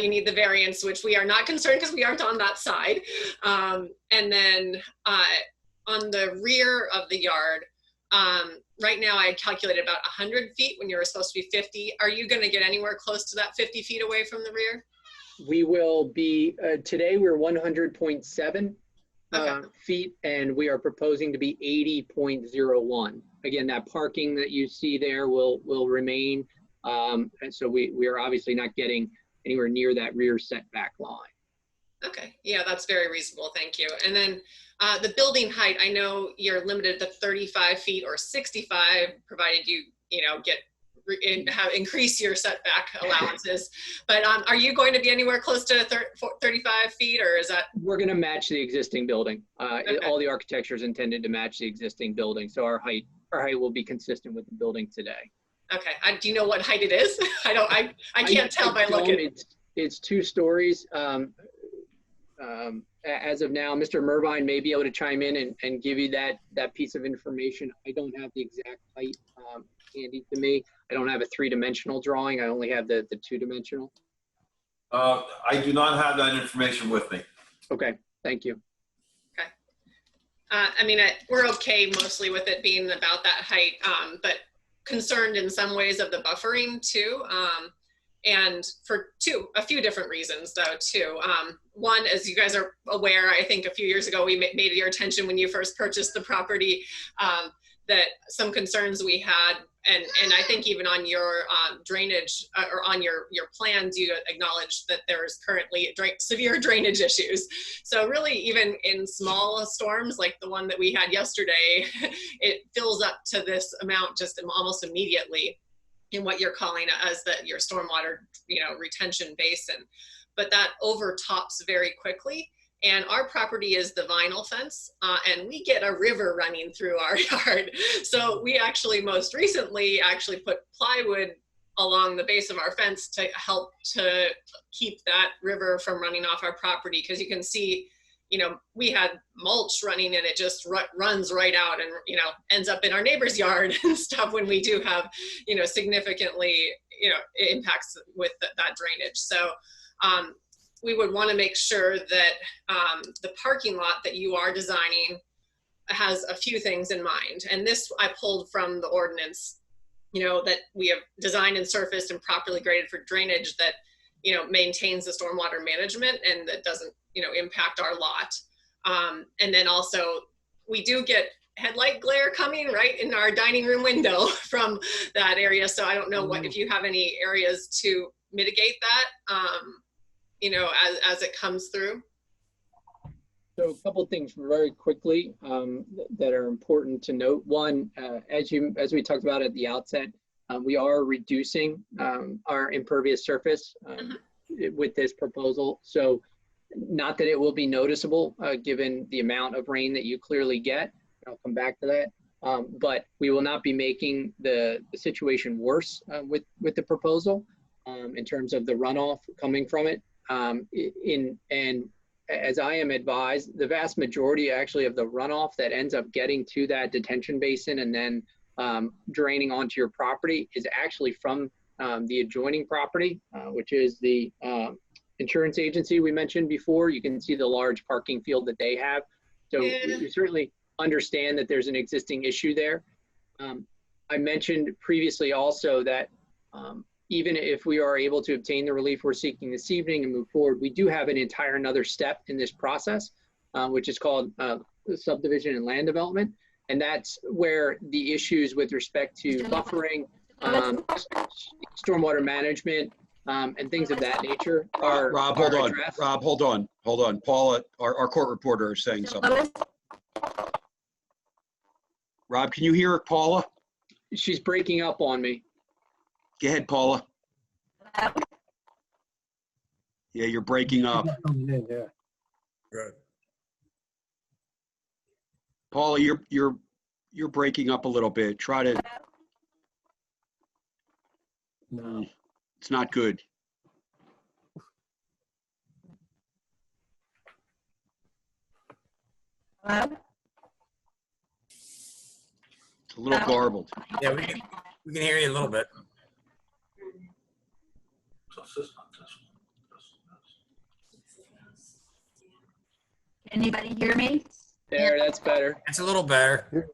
you need the variance, which we are not concerned because we aren't on that side. And then on the rear of the yard, right now I calculated about 100 feet when you were supposed to be 50. Are you going to get anywhere close to that 50 feet away from the rear? We will be, today we're 100.7 feet, and we are proposing to be 80.01. Again, that parking that you see there will remain. And so we are obviously not getting anywhere near that rear setback line. Okay, yeah, that's very reasonable, thank you. And then the building height, I know you're limited to 35 feet or 65, provided you get increase your setback allowances. But are you going to be anywhere close to 35 feet, or is that? We're going to match the existing building. Okay. All the architecture is intended to match the existing building, so our height will be consistent with the building today. Okay. Do you know what height it is? I can't tell by looking. It's 2 stories. As of now, Mr. Mervine may be able to chime in and give you that piece of information. I don't have the exact height handy to me. I don't have a 3-dimensional drawing. I only have the 2-dimensional. I do not have that information with me. Okay, thank you. Okay. I mean, we're okay mostly with it being about that height, but concerned in some ways of the buffering too. And for a few different reasons though too. One, as you guys are aware, I think a few years ago we made your attention when you first purchased the property that some concerns we had, and I think even on your drainage or on your plans, you acknowledged that there's currently severe drainage issues. So really, even in small storms like the one that we had yesterday, it fills up to this amount just almost immediately in what you're calling as your stormwater, retention basin. But that overtops very quickly. And our property is the vinyl fence, and we get a river running through our yard. So we actually most recently put plywood along the base of our fence to help to keep that river from running off our property. Because you can see, we had mulch running and it just runs right out and, ends up in our neighbor's yard and stuff when we do have, significantly, impacts with that drainage. So, we would want to make sure that the parking lot that you are designing has a few things in mind. And this I pulled from the ordinance, that we have designed and surfaced and properly graded for drainage that, maintains the stormwater management and that doesn't, impact our lot. And then also we do get headlight glare coming right in our dining room window from that area. So I don't know if you have any areas to mitigate that. As it comes through? So a couple of things very quickly that are important to note. One, as we talked about at the outset, we are reducing our impervious surface with this proposal. So Not that it will be noticeable, given the amount of rain that you clearly get. I'll come back to that. But we will not be making the situation worse with the proposal in terms of the runoff coming from it. And as I am advised, the vast majority actually of the runoff that ends up getting to that detention basin and then draining onto your property is actually from the adjoining property, which is the insurance agency we mentioned before. You can see the large parking field that they have. So we certainly understand that there's an existing issue there. I mentioned previously also that even if we are able to obtain the relief we're seeking this evening and move forward, we do have an entire another step in this process, which is called subdivision and land development. And that's where the issues with respect to buffering, stormwater management, and things of that nature are Rob, hold on. addressed. Rob, hold on. Paula, our court reporter is saying something. Rob, can you hear Paula? She's breaking up on me. Go ahead, Paula. Yeah, you're breaking up. Yeah. Good. Paula, you're breaking up a little bit. Try to. No, it's not good. Hello? It's a little garbled. Yeah, we can hear you a little bit. Anybody hear me? There, that's better. It's a little better.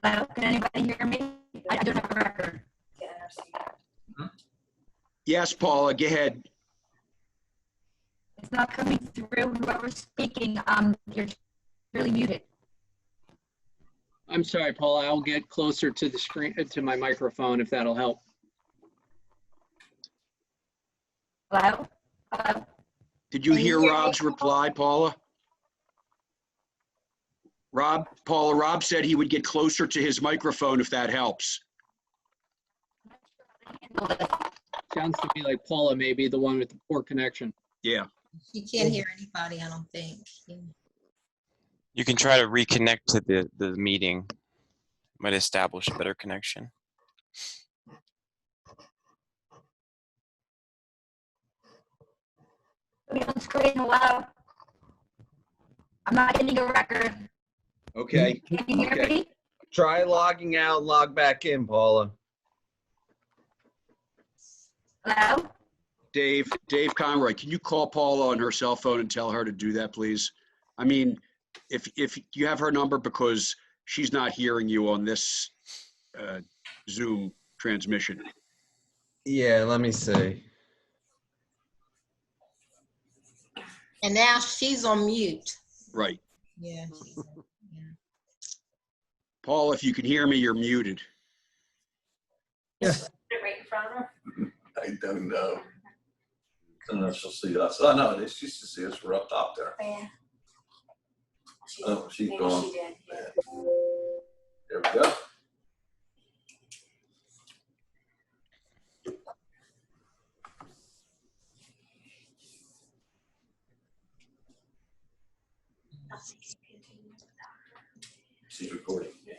Hello? Can anybody hear me? I don't have a record. Yes, Paula, go ahead. It's not coming through. Whoever's speaking, you're really muted. I'm sorry, Paula. I'll get closer to the screen, to my microphone, if that'll help. Hello? Hello? Did you Can you hear hear me? Rob's reply, Paula? Rob said he would get closer to his microphone if that helps. Sounds to me like Paula may be the one with the poor connection. Yeah. You can't hear anybody, I don't think. You can try to reconnect to the meeting. Might establish a better connection. Put me on screen. Hello? I'm not getting a record. Okay. Can you hear me? Try logging out and log back in, Paula. Hello? Dave Conroy, can you call Paula on her cell phone and tell her to do that, please? I mean, if you have her number, because she's not hearing you on this Zoom transmission. Yeah, let me see. And now she's on mute. Right. Yeah. Paul, if you can hear me, you're muted. Right in front of her? I don't know. Unless she'll see us. Oh, no, she used to see us. We're up top there. Yeah. Oh, she's Maybe gone. she did. Yeah. There we go. She's recording. Yeah.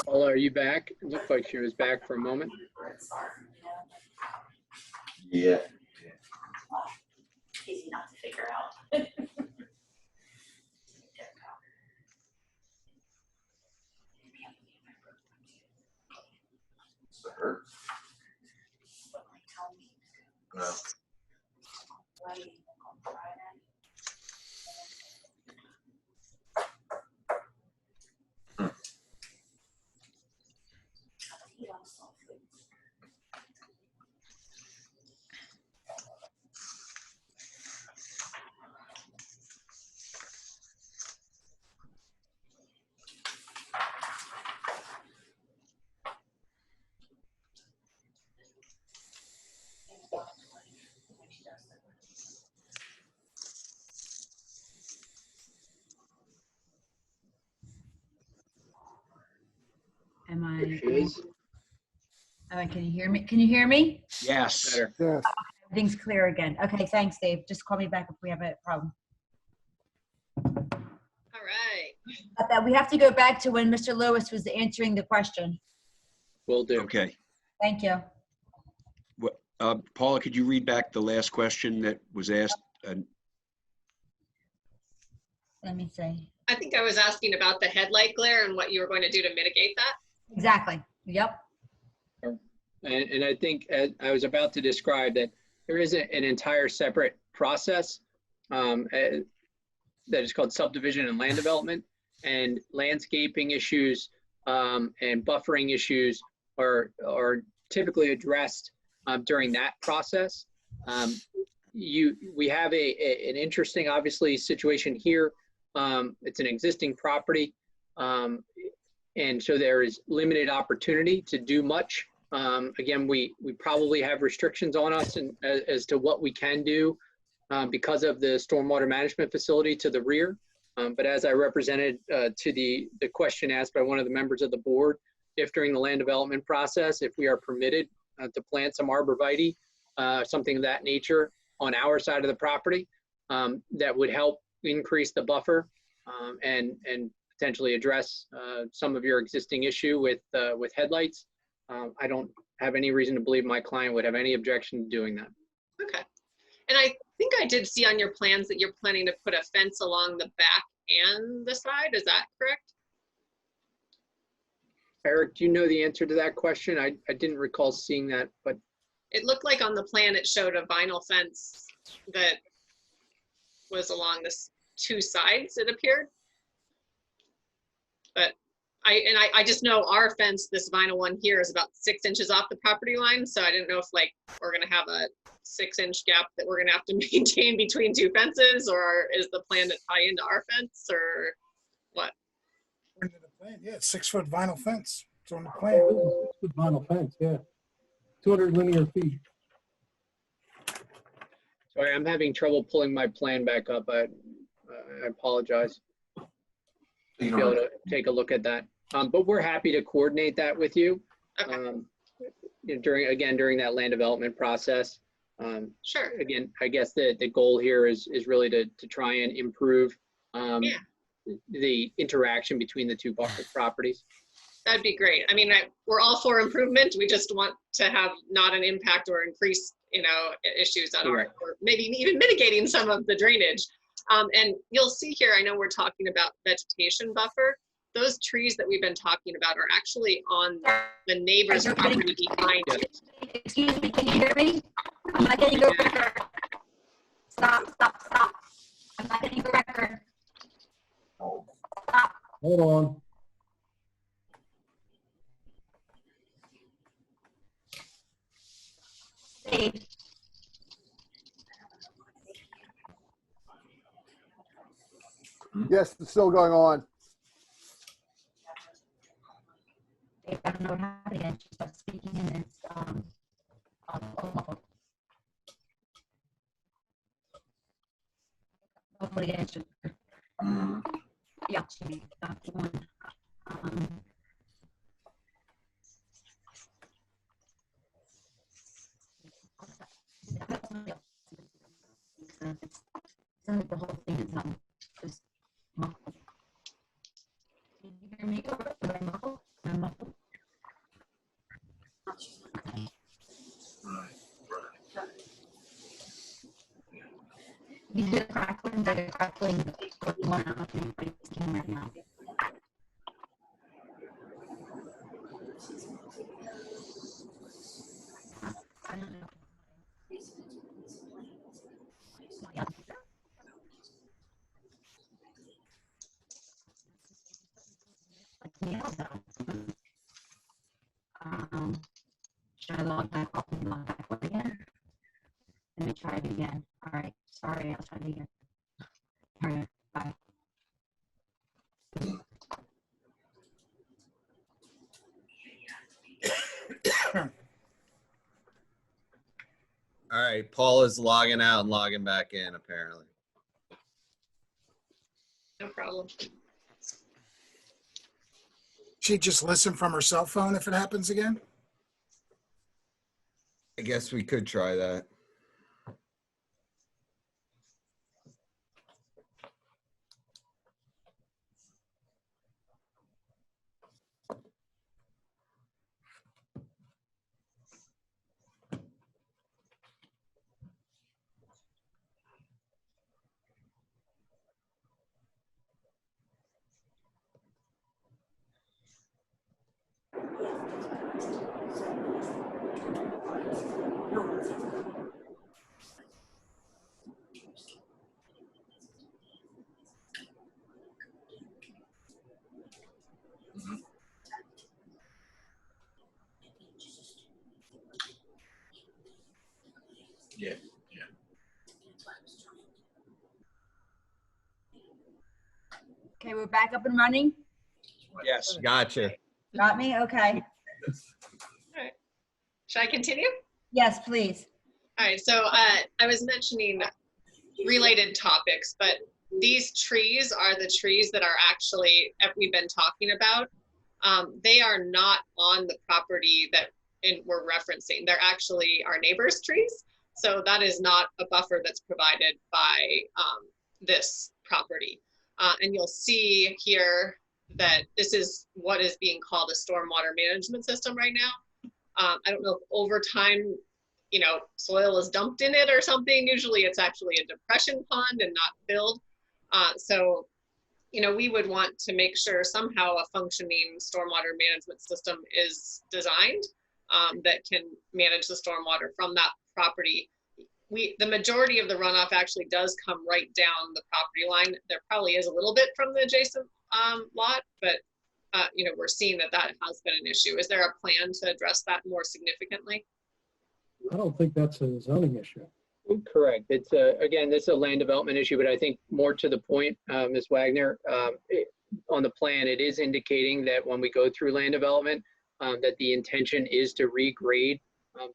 Paula, are you back? It looked like she was back for a moment. Yeah. Easy not to figure out. Yeah. Am I? There she is. Can you hear me? Can you hear me? Yes. Better. Yes. Everything's clear again. Okay, thanks, Dave. Just call me back if we have a problem. All right. But that we have to go back to when Mr. Lewis was answering the question. Will do. Okay. Thank you. Paula, could you read back the last question that was asked? Let me see. I think I was asking about the headlight glare and what you were going to do to mitigate that. Exactly. Yep. And I think as I was about to describe that there is an entire separate process that is called subdivision and land development, and landscaping issues and buffering issues are typically addressed during that process. We have an interesting, obviously, situation here. It's an existing property, and so there is limited opportunity to do much. Again, we probably have restrictions on us as to what we can do because of the stormwater management facility to the rear. But as I represented to the question asked by one of the members of the board, if during the land development process, if we are permitted to plant some arborvitae, something of that nature on our side of the property, that would help increase the buffer and potentially address some of your existing issue with headlights. I don't have any reason to believe my client would have any objection to doing that. Okay. And I think I did see on your plans that you're planning to put a fence along the back and the side. Is that correct? Eric, do you know the answer to that question? I didn't recall seeing that, but It looked like on the plan it showed a vinyl fence that was along this two sides, it appeared. But I just know our fence, this vinyl one here, is about 6 inches off the property line. So I didn't know if like we're gonna have a 6-inch gap that we're gonna have to maintain between two fences, or is the plan to tie into our fence, or what? According to the plan, yeah, 6-foot vinyl fence. It's on the plan. With vinyl fence, yeah. 200 linear feet. sorry, I'm having trouble pulling my plan back up. I apologize. You Be able to take a look at that. But we're happy to coordinate that with you. During that land development process. Sure. Again, I guess the goal here is really to try and improve the interaction between the two properties. That'd be great. I mean, we're all for improvement. We just want to have not an impact or increase, issues that are, or maybe even mitigating some of the drainage. And you'll see here, I know we're talking about vegetation buffer. Those trees that we've been talking about are actually on the neighbor's property behind you. Excuse me, can you hear me? I'm not getting a record. Stop. I'm not getting a record. Stop. Hold on. Dave. Yes, it's still going on. Dave, I don't know what happened again. She started speaking and it's hopefully it should. Yeah, that's one. The whole thing is just muffled. Can you hear me? Am I muffled? Am I muffled? Okay. You hear crackling? They're crackling going on up in my skin right now. I don't know. myself. Should I log back off and log back on again? Let me try it again. All right, sorry, I'll try it again. All right, bye. All right, Paul is logging out and logging back in, apparently. No problem. She just listen from her cell phone if it happens again? I guess we could try that. Yeah. Okay, we're back up and running. Yes. Gotcha. Got me? Okay. All right. Should I continue? Yes, please. All right, so I was mentioning related topics, but these trees are the trees that are actually, we've been talking about. They are not on the property that we're referencing. They're actually our neighbor's trees. So that is not a buffer that's provided by this property. And you'll see here that this is what is being called a stormwater management system right now. I don't know if over time, you know, soil is dumped in it or something. Usually it's actually a depression pond and not filled. So, you know, we would want to make sure somehow a functioning stormwater management system is designed that can manage the stormwater from that property. The majority of the runoff actually does come right down the property line. There probably is a little bit from the adjacent lot, but you know, we're seeing that that has been an issue. Is there a plan to address that more significantly? I don't think that's a zoning issue. Correct. It's again, this is a land development issue, but I think more to the point, Ms. Wagner, on the plan, it is indicating that when we go through land development, that the intention is to regrade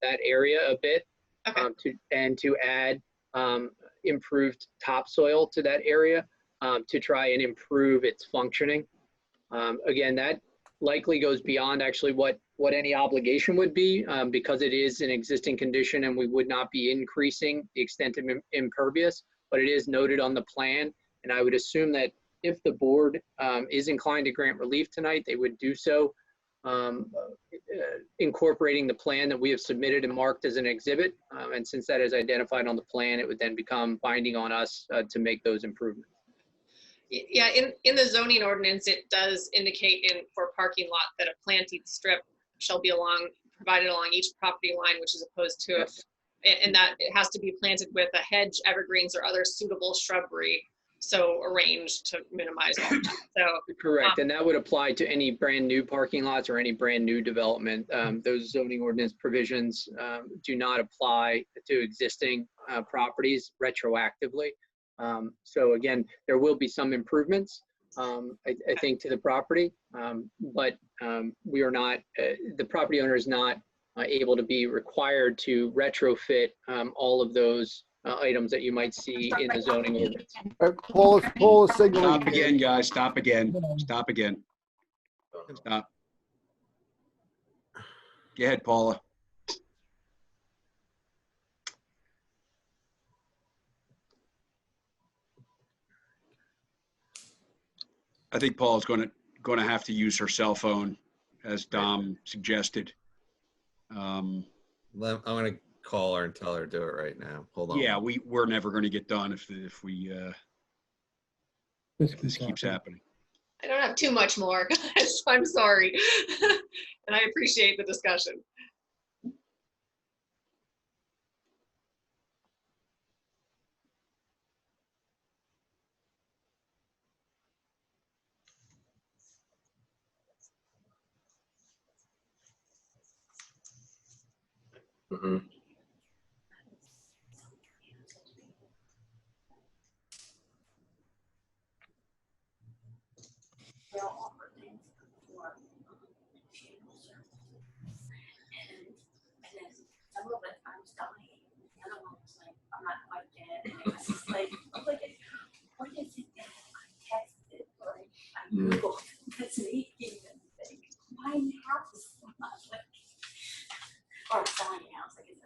that area a bit, to add improved topsoil to that area to try and improve its functioning. Again, that likely goes beyond actually what any obligation would be because it is an existing condition and we would not be increasing the extent of impervious, but it is noted on the plan. And I would assume that if the board is inclined to grant relief tonight, they would do so incorporating the plan that we have submitted and marked as an exhibit. And since that is identified on the plan, it would then become binding on us to make those improvements. Yeah, in the zoning ordinance, it does indicate for parking lot that a planting strip shall be provided along each property line, which is opposed to, and that it has to be planted with a hedge, evergreens, or other suitable shrubbery, so arranged to minimize all that. So correct, and that would apply to any brand new parking lots or any brand new development. Those zoning ordinance provisions do not apply to existing properties retroactively. So again, there will be some improvements, I think, to the property, but we are not, the property owner is not able to be required to retrofit all of those items that you might see in the zoning ordinance. Paul is signaling. Stop again, guys. Stop again. Stop again. Stop. Go ahead, Paula. I think Paula's going to have to use her cell phone, as Dom suggested. I'm going to call her and tell her to do it right now. Hold on. Yeah, we're never going to get done if this keeps happening. I don't have too much more, guys. I'm sorry. And I appreciate the discussion. Mhm. Some of it I was dying. The other one was like, I'm not quite dead. And it was just like, what is it that I texted or I Googled that's making them think buying a house? I'm not like, or selling a house, I guess.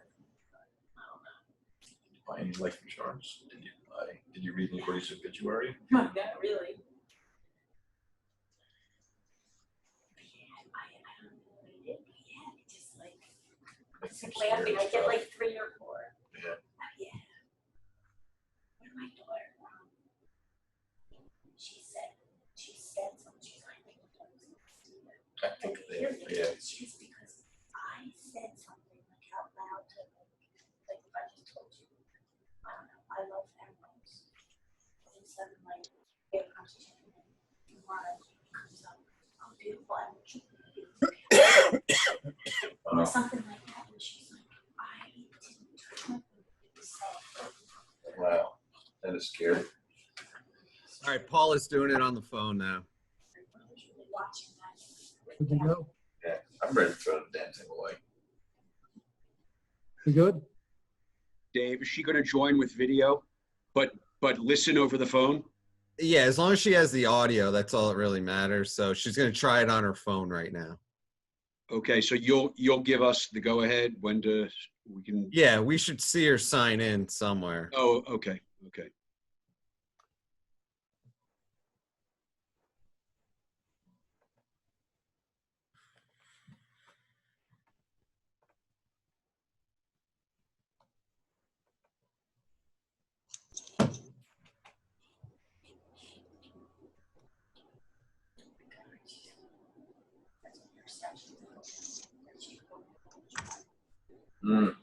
I don't know. Buy any life insurance? Did you read anybody's obituary? Not really. Laughing, I get like 3 or 4. Yeah. Yeah. When my daughter, she said something. She's like, I think yeah. It's because I said something like out loud to like if I just told you, I don't know, I love animals. And suddenly like we have a conversation and one comes up, oh beautiful animals. Or something like that, and she's like, I didn't know what to say. Wow, that is scary. All right, Paul is doing it on the phone now. Good to go. Yeah, I'm ready to throw the damn thing away. You good? Dave, is she going to join with video, but listen over the phone? Yeah, as long as she has the audio, that's all that really matters. So she's going to try it on her phone right now. Okay, so you'll give us the go ahead when we can. Yeah, we should see her sign in somewhere. Oh, okay, okay. Mm.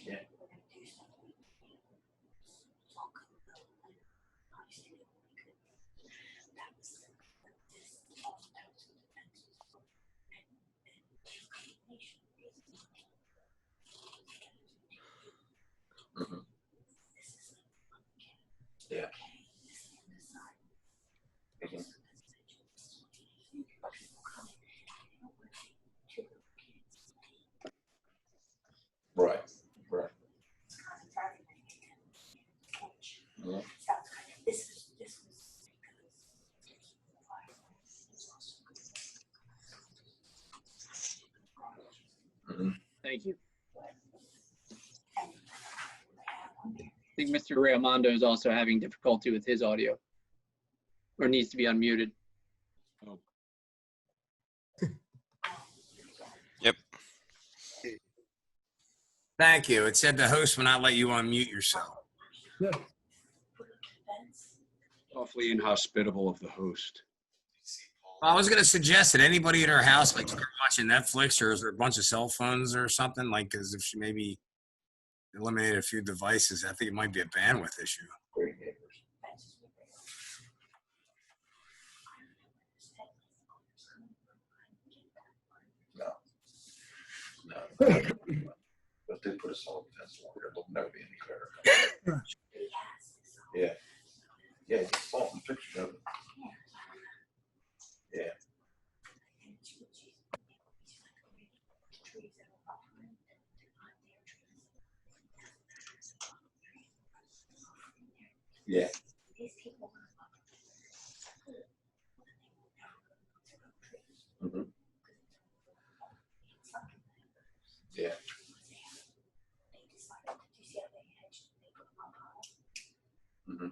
Yeah. Mhm. Yeah. Mhm. Right. Right. Mhm. Mhm. Thank you. I think Mr. Raimondo is also having difficulty with his audio or needs to be unmuted. Yep. Thank you. It said the host will not let you unmute yourself. Yeah. Awfully inhospitable of the host. I was going to suggest that anybody at her house, like, start watching Netflix, or is there a bunch of cell phones or something? Like, because if she maybe eliminated a few devices, I think it might be a bandwidth issue. Great neighbors. No. No. But they put a solid fence along here. There'll never be any clearer. Yeah. Yeah, you saw some pictures of it. Yeah. Yeah. Mm-hmm. Yeah. Mm-hmm.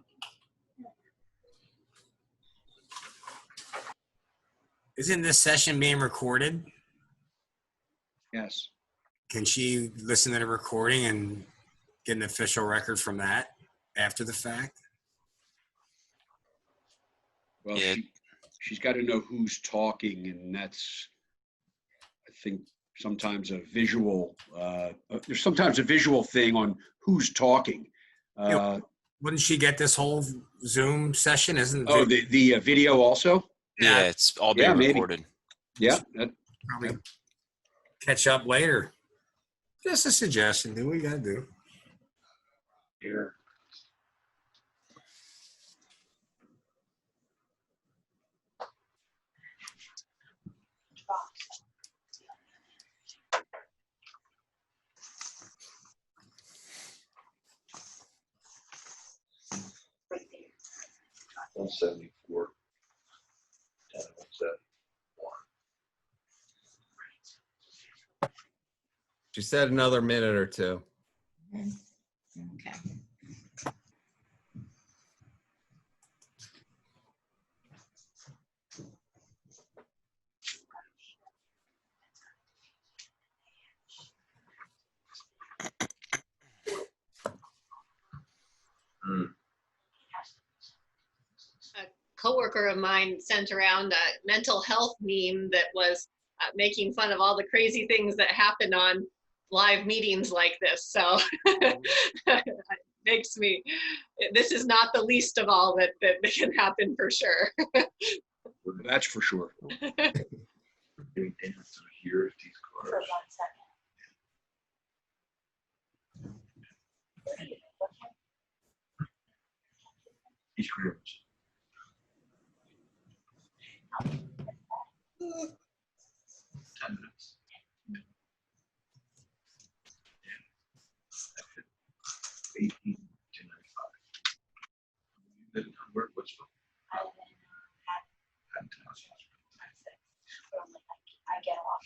Isn't this session being recorded? Yes. Can she listen to the recording and get an official record from that after the fact? Well, Yeah. she's got to know who's talking, and that's, I think, sometimes a visual, there's sometimes a visual thing on who's talking. Wouldn't she get this whole Zoom session? Isn't Oh, the video also? Yeah, it's all being maybe. recorded. Yeah. Probably catch up later. Just a suggestion. Do what you gotta do. Here. Right there. 174. 10, She said another minute or two. Okay. A coworker of mine sent around a mental health meme that was making fun of all the crazy things that happen on live meetings like this. So it makes me, this is not the least of all that can happen for sure. That's for sure. Here, these For cars. 1 second. Each room. 10 minutes. Yeah. 18 to 95. Then where, what's the? I get off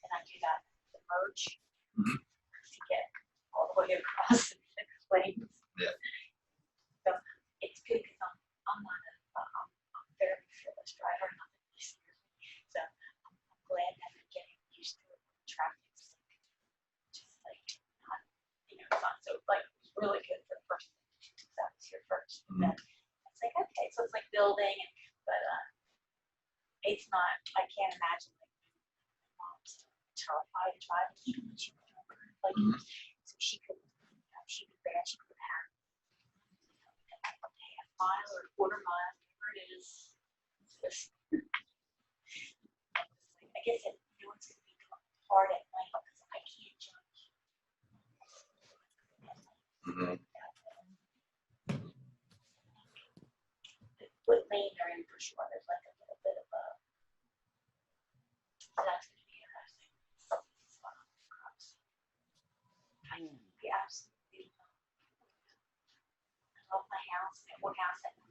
and I do that, the merge to get all the way across the 6 lanes. Yeah. So it's good because I'm not I'm a very fearless driver. I'm not really scared. So I'm glad that I'm getting used to it. Traffic's just like not, it's not so like it was really good for the first because I was here first. Then it's like okay, so it's like building, but it's not. I can't imagine like mom's terrified of driving. Like so she could, she could bear, she could have a half mile or a quarter mile, whatever it is. Just, I guess it, it's gonna be hard at night because I can't judge. What lane they're in for sure. There's like a little bit of a. That's gonna be interesting. I absolutely love my house. My old house at 5,000.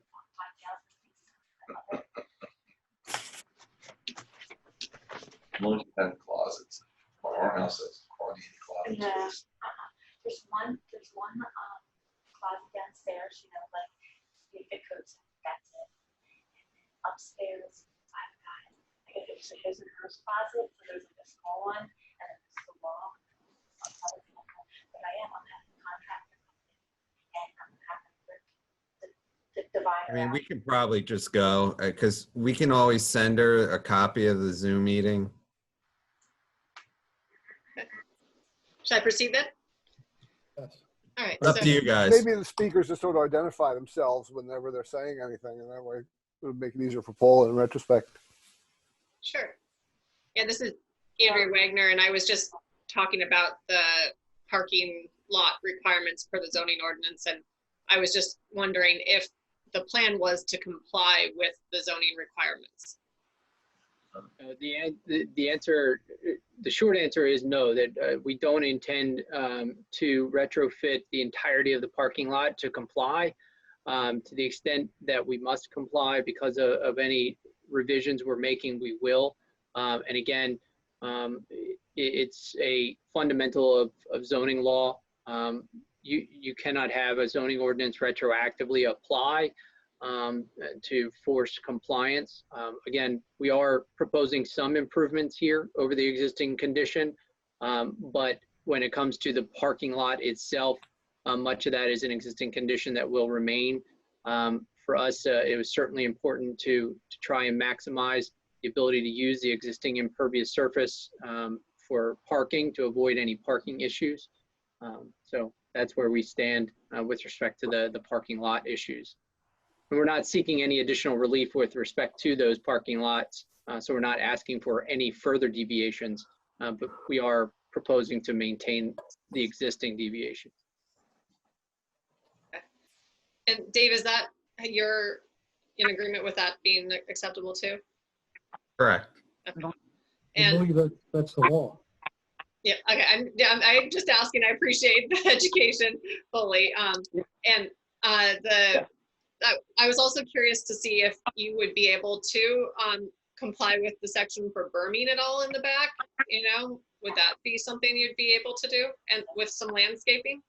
As long as you have closets. Our house has hardly any closets. Yeah. There's one closet downstairs, like the coats, that's it. Upstairs, I've got, there's a nurse closet, so there's like a small one, and then there's the wall. But I am on that contractor, and I'm having the divider. I mean, we could probably just go because we can always send her a copy of the Zoom meeting. Should I proceed then? Yes. All right. Up to you guys. Maybe the speakers just sort of identify themselves whenever they're saying anything, and that way it would make it easier for Paul in retrospect. Sure. Yeah, this is Andrea Wagner, and I was just talking about the parking lot requirements for the zoning ordinance, and I was just wondering if the plan was to comply with the zoning requirements. The answer, the short answer is no, that we don't intend to retrofit the entirety of the parking lot to comply. To the extent that we must comply because of any revisions we're making, we will. And again, it's a fundamental of zoning law. You cannot have a zoning ordinance retroactively apply to force compliance. Again, we are proposing some improvements here over the existing condition, but when it comes to the parking lot itself, much of that is an existing condition that will remain For us, it was certainly important to try and maximize the ability to use the existing impervious surface for parking to avoid any parking issues. So that's where we stand with respect to the parking lot issues. And we're not seeking any additional relief with respect to those parking lots. So we're not asking for any further deviations, but we are proposing to maintain the existing deviation. And Dave, is that you're in agreement with that being acceptable too? Correct. Okay. I And believe that that's the law. yeah, okay. I'm just asking. I appreciate the education fully. And I was also curious to see if you would be able to comply with the section for berming at all in the back. You know, would that be something you'd be able to do, and with some landscaping?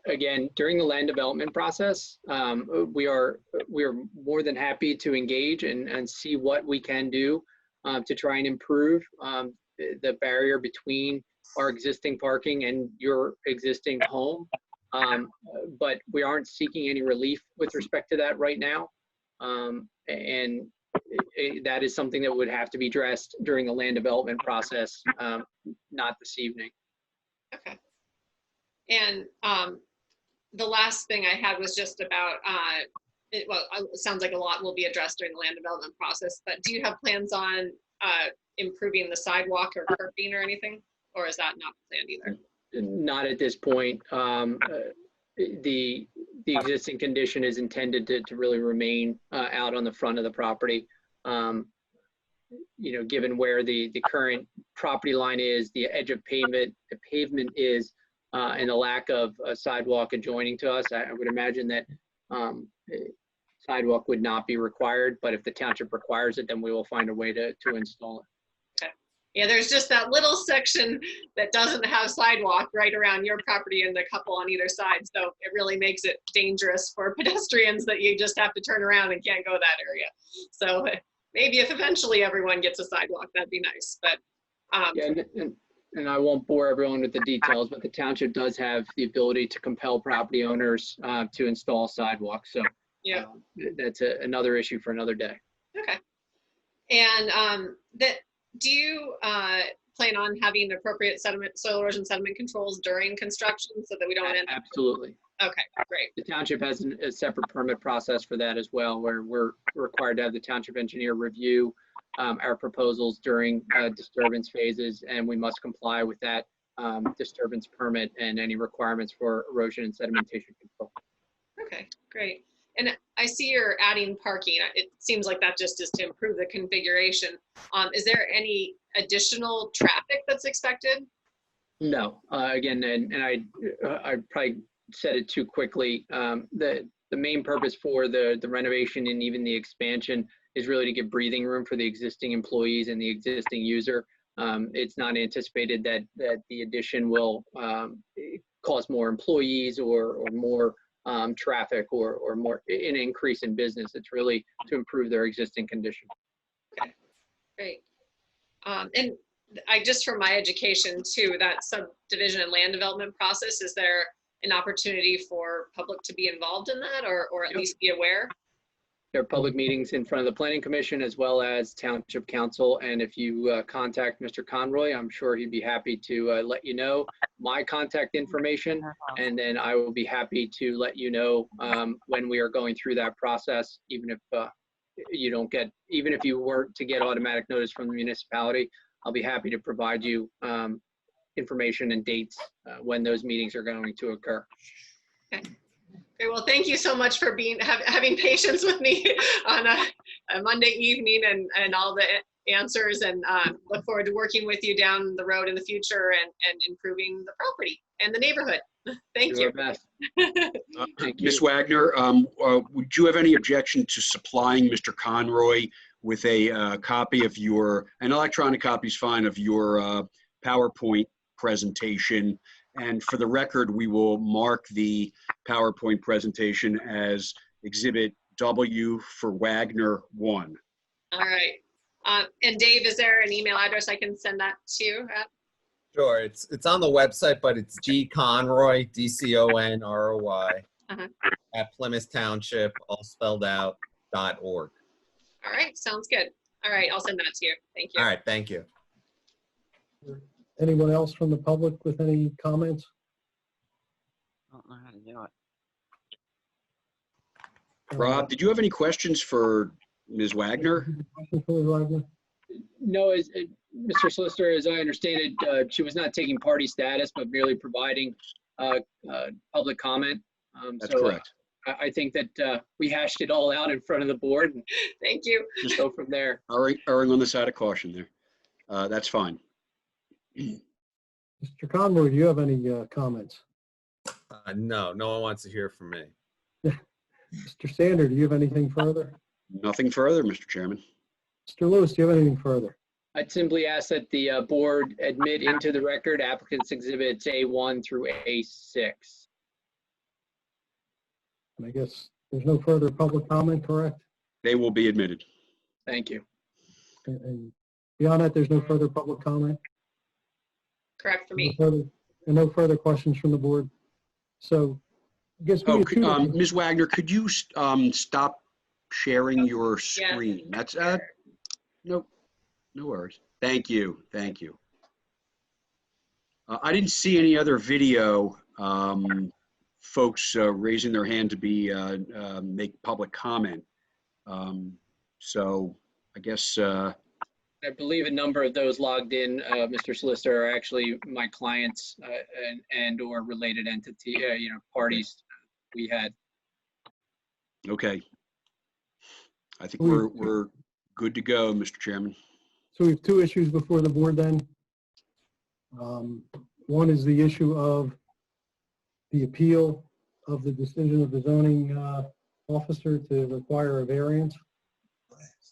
Again, during the land development process, we are more than happy to engage and see what we can do to try and improve the barrier between our existing parking and your existing home. But we aren't seeking any relief with respect to that right now. And that is something that would have to be addressed during the land development process, not this evening. Okay. And the last thing I had was just about, it sounds like a lot will be addressed during the land development process, but do you have plans on improving the sidewalk or curbing or anything? Or is that not planned either? Not at this point. The existing condition is intended to really remain out on the front of the property. You know, given where the current property line is, the edge of pavement, the pavement is, and the lack of a sidewalk adjoining to us, I would imagine that sidewalk would not be required, but if the township requires it, then we will find a way to install it. Yeah, there's just that little section that doesn't have sidewalk right around your property and the couple on either side. So it really makes it dangerous for pedestrians that you just have to turn around and can't go that area. So maybe if eventually everyone gets a sidewalk, that'd be nice. But yeah, and I won't bore everyone with the details, but the township does have the ability to compel property owners to install sidewalks. So yeah, that's another issue for another day. Okay. And do you plan on having appropriate soil erosion sediment controls during construction so that we don't end up? Absolutely. Okay, great. The township has a separate permit process for that as well, where we're required to have the township engineer review our proposals during disturbance phases, and we must comply with that disturbance permit and any requirements for erosion and sedimentation control. Okay, great. And I see you're adding parking. It seems like that just is to improve the configuration. Is there any additional traffic that's expected? No. Again, and I probably said it too quickly. The main purpose for the renovation and even the expansion is really to give breathing room for the existing employees and the existing user. It's not anticipated that the addition will cause more employees or more traffic or more an increase in business. It's really to improve their existing condition. Okay, great. And I just for my education too, that subdivision and land development process, is there an opportunity for public to be involved in that or at least be aware? There are public meetings in front of the Planning Commission as well as Township Council. And if you contact Mr. Conroy, I'm sure he'd be happy to let you know my contact information. And then I will be happy to let you know when we are going through that process, even if even if you were to get automatic notice from the municipality, I'll be happy to provide you information and dates when those meetings are going to occur. Okay. Okay, well, thank you so much for having patience with me on a Monday evening and all the answers, and look forward to working with you down the road in the future and improving the property and the neighborhood. Thank you. Ms. Wagner, would you have any objection to supplying Mr. Conroy with a copy of an electronic copy is fine, of your PowerPoint presentation? And for the record, we will mark the PowerPoint presentation as Exhibit W for Wagner 1. All right. And Dave, is there an email address I can send that to? Sure. It's on the website, but it's Conroy, DCONROY, Plymouth Township, all spelled out, .org. All right, sounds good. All right, I'll send that to you. Thank you. All right, thank you. Anyone else from the public with any comments? I don't know how to do it. Rob, did you have any questions for Ms. Wagner? No, Mr. Solicitor, as I understand it, she was not taking party status, but merely providing public comment. That's So correct. I think that we hashed it all out in front of the board. And Thank you. just go from there. Erring on the side of caution there. That's fine. Mr. Conroy, do you have any comments? No, no one wants to hear from me. Mr. Sander, do you have anything further? Nothing further, Mr. Chairman. Mr. Lewis, do you have anything further? I'd simply ask that the board admit into the record applicants exhibits A1 through A6. And I guess there's no further public comment, correct? They will be admitted. Thank you. And beyond that, there's no further public comment? Correct for me. No further questions from the board? So I guess we Oh, have two- Ms. Wagner, could you stop sharing your screen? That's no worries. Thank you. Thank you. I didn't see any other video folks raising their hand to be make public comment. So I guess I believe a number of those logged in, Mr. Solicitor, are actually my clients and or related entity, parties we had. okay. I think we're good to go, Mr. Chairman. So we have two issues before the board then. One is the issue of the appeal of the decision of the zoning officer to require a variance.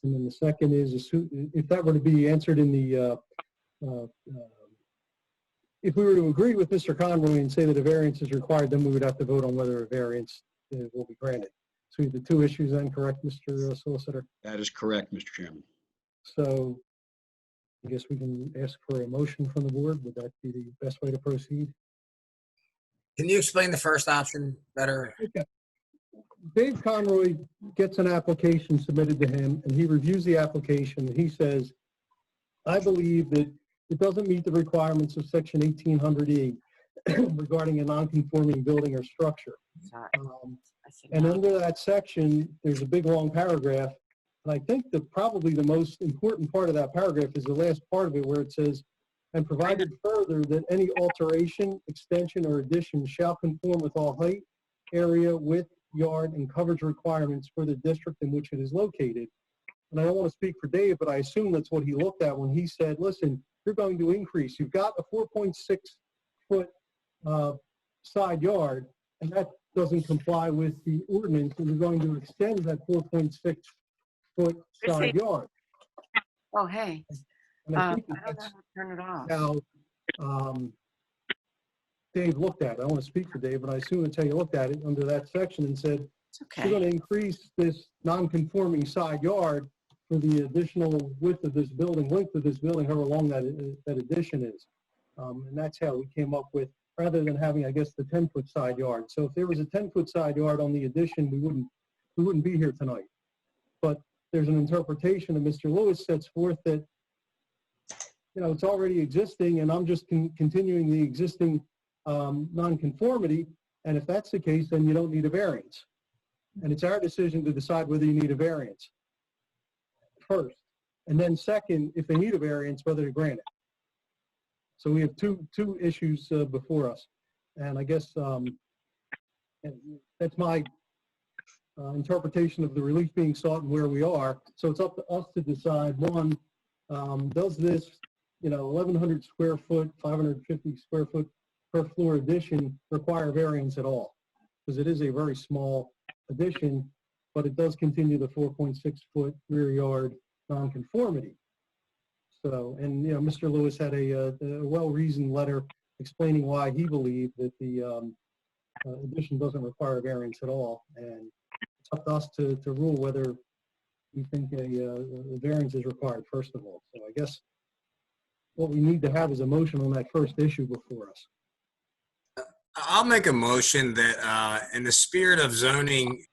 And then the second is, if that were to be answered in the, if we were to agree with Mr. Conroy and say that a variance is required, then we would have to vote on whether a variance will be granted. So we have the two issues then, correct, Mr. Solicitor? That is correct, Mr. Chairman. So I guess we can ask for a motion from the board. Would that be the best way to proceed? Can you explain the first option better? Okay. Dave Conroy gets an application submitted to him, and he reviews the application, and he says, I believe that it doesn't meet the requirements of section 1800E regarding a non-conforming building or structure. And under that section, there's a big, long paragraph, and I think probably the most important part of that paragraph is the last part of it, where it says, and provided further that any alteration, extension, or addition shall conform with all height, area, width, yard, and coverage requirements for the district in which it is located. And I don't want to speak for Dave, but I assume that's what he looked at when he said, listen, you're going to increase. You've got a 4.6 foot side yard, and that doesn't comply with the ordinance, and you're going to extend that 4.6 foot side yard. Oh, hey. And I I think don't know how that's to turn it off. how Dave looked at it. I don't want to speak for Dave, but I assume that's how you looked at it under that section and said, okay. you're going to increase this non-conforming side yard for the additional width of this building, length of this building, however long that addition is. And that's how we came up with, rather than having, I guess, the 10-foot side yard. So if there was a 10-foot side yard on the addition, we wouldn't be here tonight. But there's an interpretation that Mr. Lewis sets forth that, it's already existing, and I'm just continuing the existing nonconformity. And if that's the case, then you don't need a variance. And it's our decision to decide whether you need a variance first. And then second, if they need a variance, whether to grant it. So we have two issues before us. And I guess that's my interpretation of the relief being sought and where we are. So it's up to us to decide, one, does this 1,100 square foot, 550 square foot per floor addition require variance at all? Because it is a very small addition, but it does continue the 4.6 foot rear yard nonconformity. So, and Mr. Lewis had a well-reasoned letter explaining why he believed that the addition doesn't require a variance at all. And it's up to us to rule whether we think a variance is required, first of all. So I guess what we need to have is a motion on that first issue before us. I'll make a motion that, in the spirit of zoning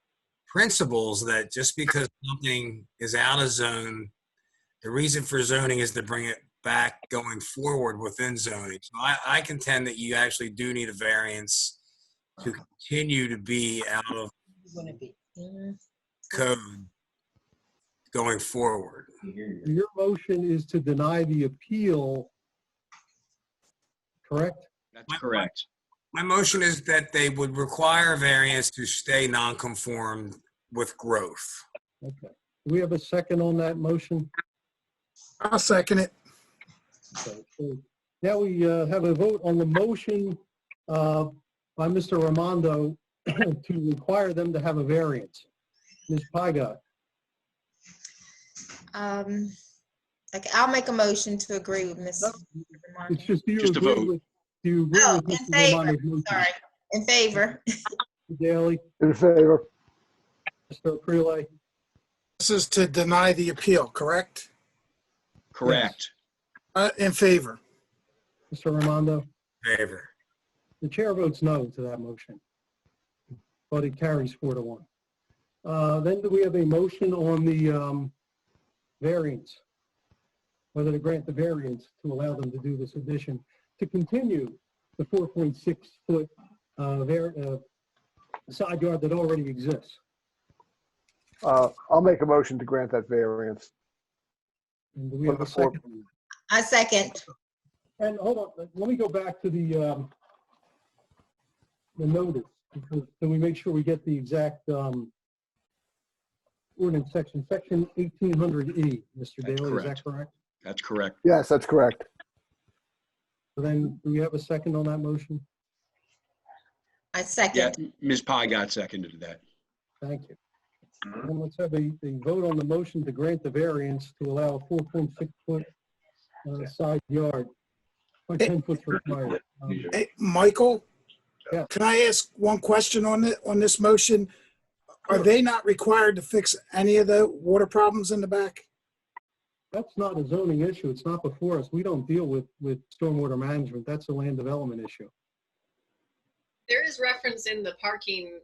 principles, that just because something is out of zone, the reason for zoning is to bring it back going forward within zoning. So I contend that you actually do need a variance to continue to be out of code going forward. Your motion is to deny the appeal, correct? That's correct. My motion is that they would require a variance to stay non-conformed with growth. Okay. Do we have a second on that motion? I'll second it. Okay, so now we have a vote on the motion by Mr. Ramondo to require them to have a variance. Ms. Pygott, Okay, I'll make a motion to agree with Ms. it's just, do you Just a agree vote. with, do you agree Oh, with in Mr. favor, Ramondo's motion? sorry, in favor. Mr. Daly, In favor. Mr. Aprile, This is to deny the appeal, correct? Correct. In favor. Mr. Ramondo. Favor. The chair votes no to that motion, but it carries 4-1. Then do we have a motion on the variance, whether to grant the variance to allow them to do this addition, to continue the 4.6-foot side yard that already exists? I'll make a motion to grant that variance. And do we have a second? I second. And hold on, let me go back to the notice, because can we make sure we get the exact ordinance section 1800E, Mr. Daly, is that correct. correct? That's correct. Yes, that's correct. So then, do we have a second on that motion? I Yeah, second. Ms. Pygott seconded that. Thank you. And let's have a vote on the motion to grant the variance to allow a 4.6-foot side yard, by 10 foot required. Hey, Michael? Yeah. Can I ask one question on this motion? Are they not required to fix any of the water problems in the back? That's not a zoning issue. It's not before us. We don't deal with stormwater management. That's a land development issue. There is reference in the parking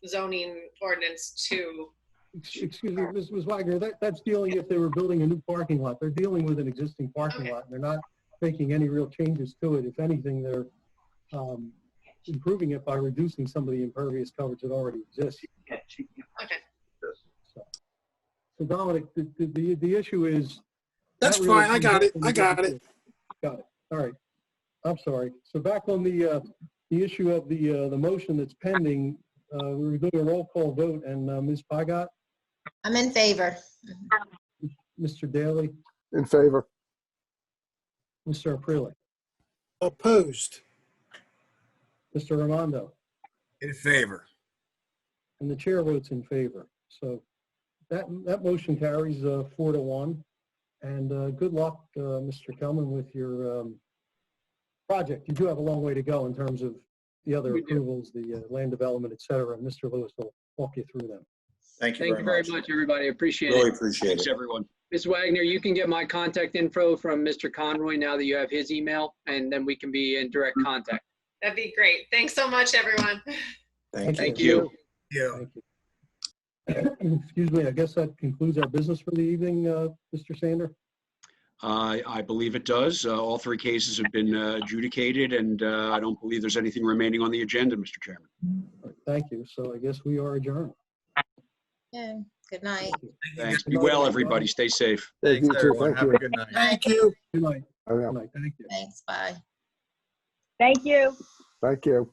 zoning ordinance to, Excuse me, Ms. Wagner, that's dealing if they were building a new parking lot. They're dealing with an existing parking lot. They're not making any real changes to it. If anything, they're improving it by reducing some of the impervious coverage that already exists. okay. So Dominic, the issue is. That's not really fine. I got it. I got it. Got it. All right. I'm sorry. So back on the issue of the motion that's pending, we were doing a roll call vote, and Ms. Pygott, I'm in favor. Mr. Daly, In favor. Mr. Aprile, Opposed. Mr. Ramondo, In favor. and the chair votes in favor. So that motion carries 4-1. And good luck, Mr. Kelman, with your project. You do have a long way to go in terms of the other approvals, the land development, et cetera. And Mr. Lewis will walk you through them. Thank you Thank you very much, everybody. Appreciate Really it. appreciate Thanks, it. everyone. Ms. Wagner, you can get my contact info from Mr. Conroy now that you have his email, and then we can be in direct contact. That'd be great. Thanks so much, everyone. Thank you. You. Excuse me, I guess that concludes our business for the evening, Mr. Sander. I believe it does. All three cases have been adjudicated, and I don't believe there's anything remaining on the agenda, Mr. Chairman. Thank you. So I guess we are adjourned. Yeah, good night. Thanks. Be well, everybody. Stay safe. Thank you too. everyone. Thank Have you. a good night. Thank you. Good night. I know. Good night. Thank you. Thanks, bye. Thank you. Thank you.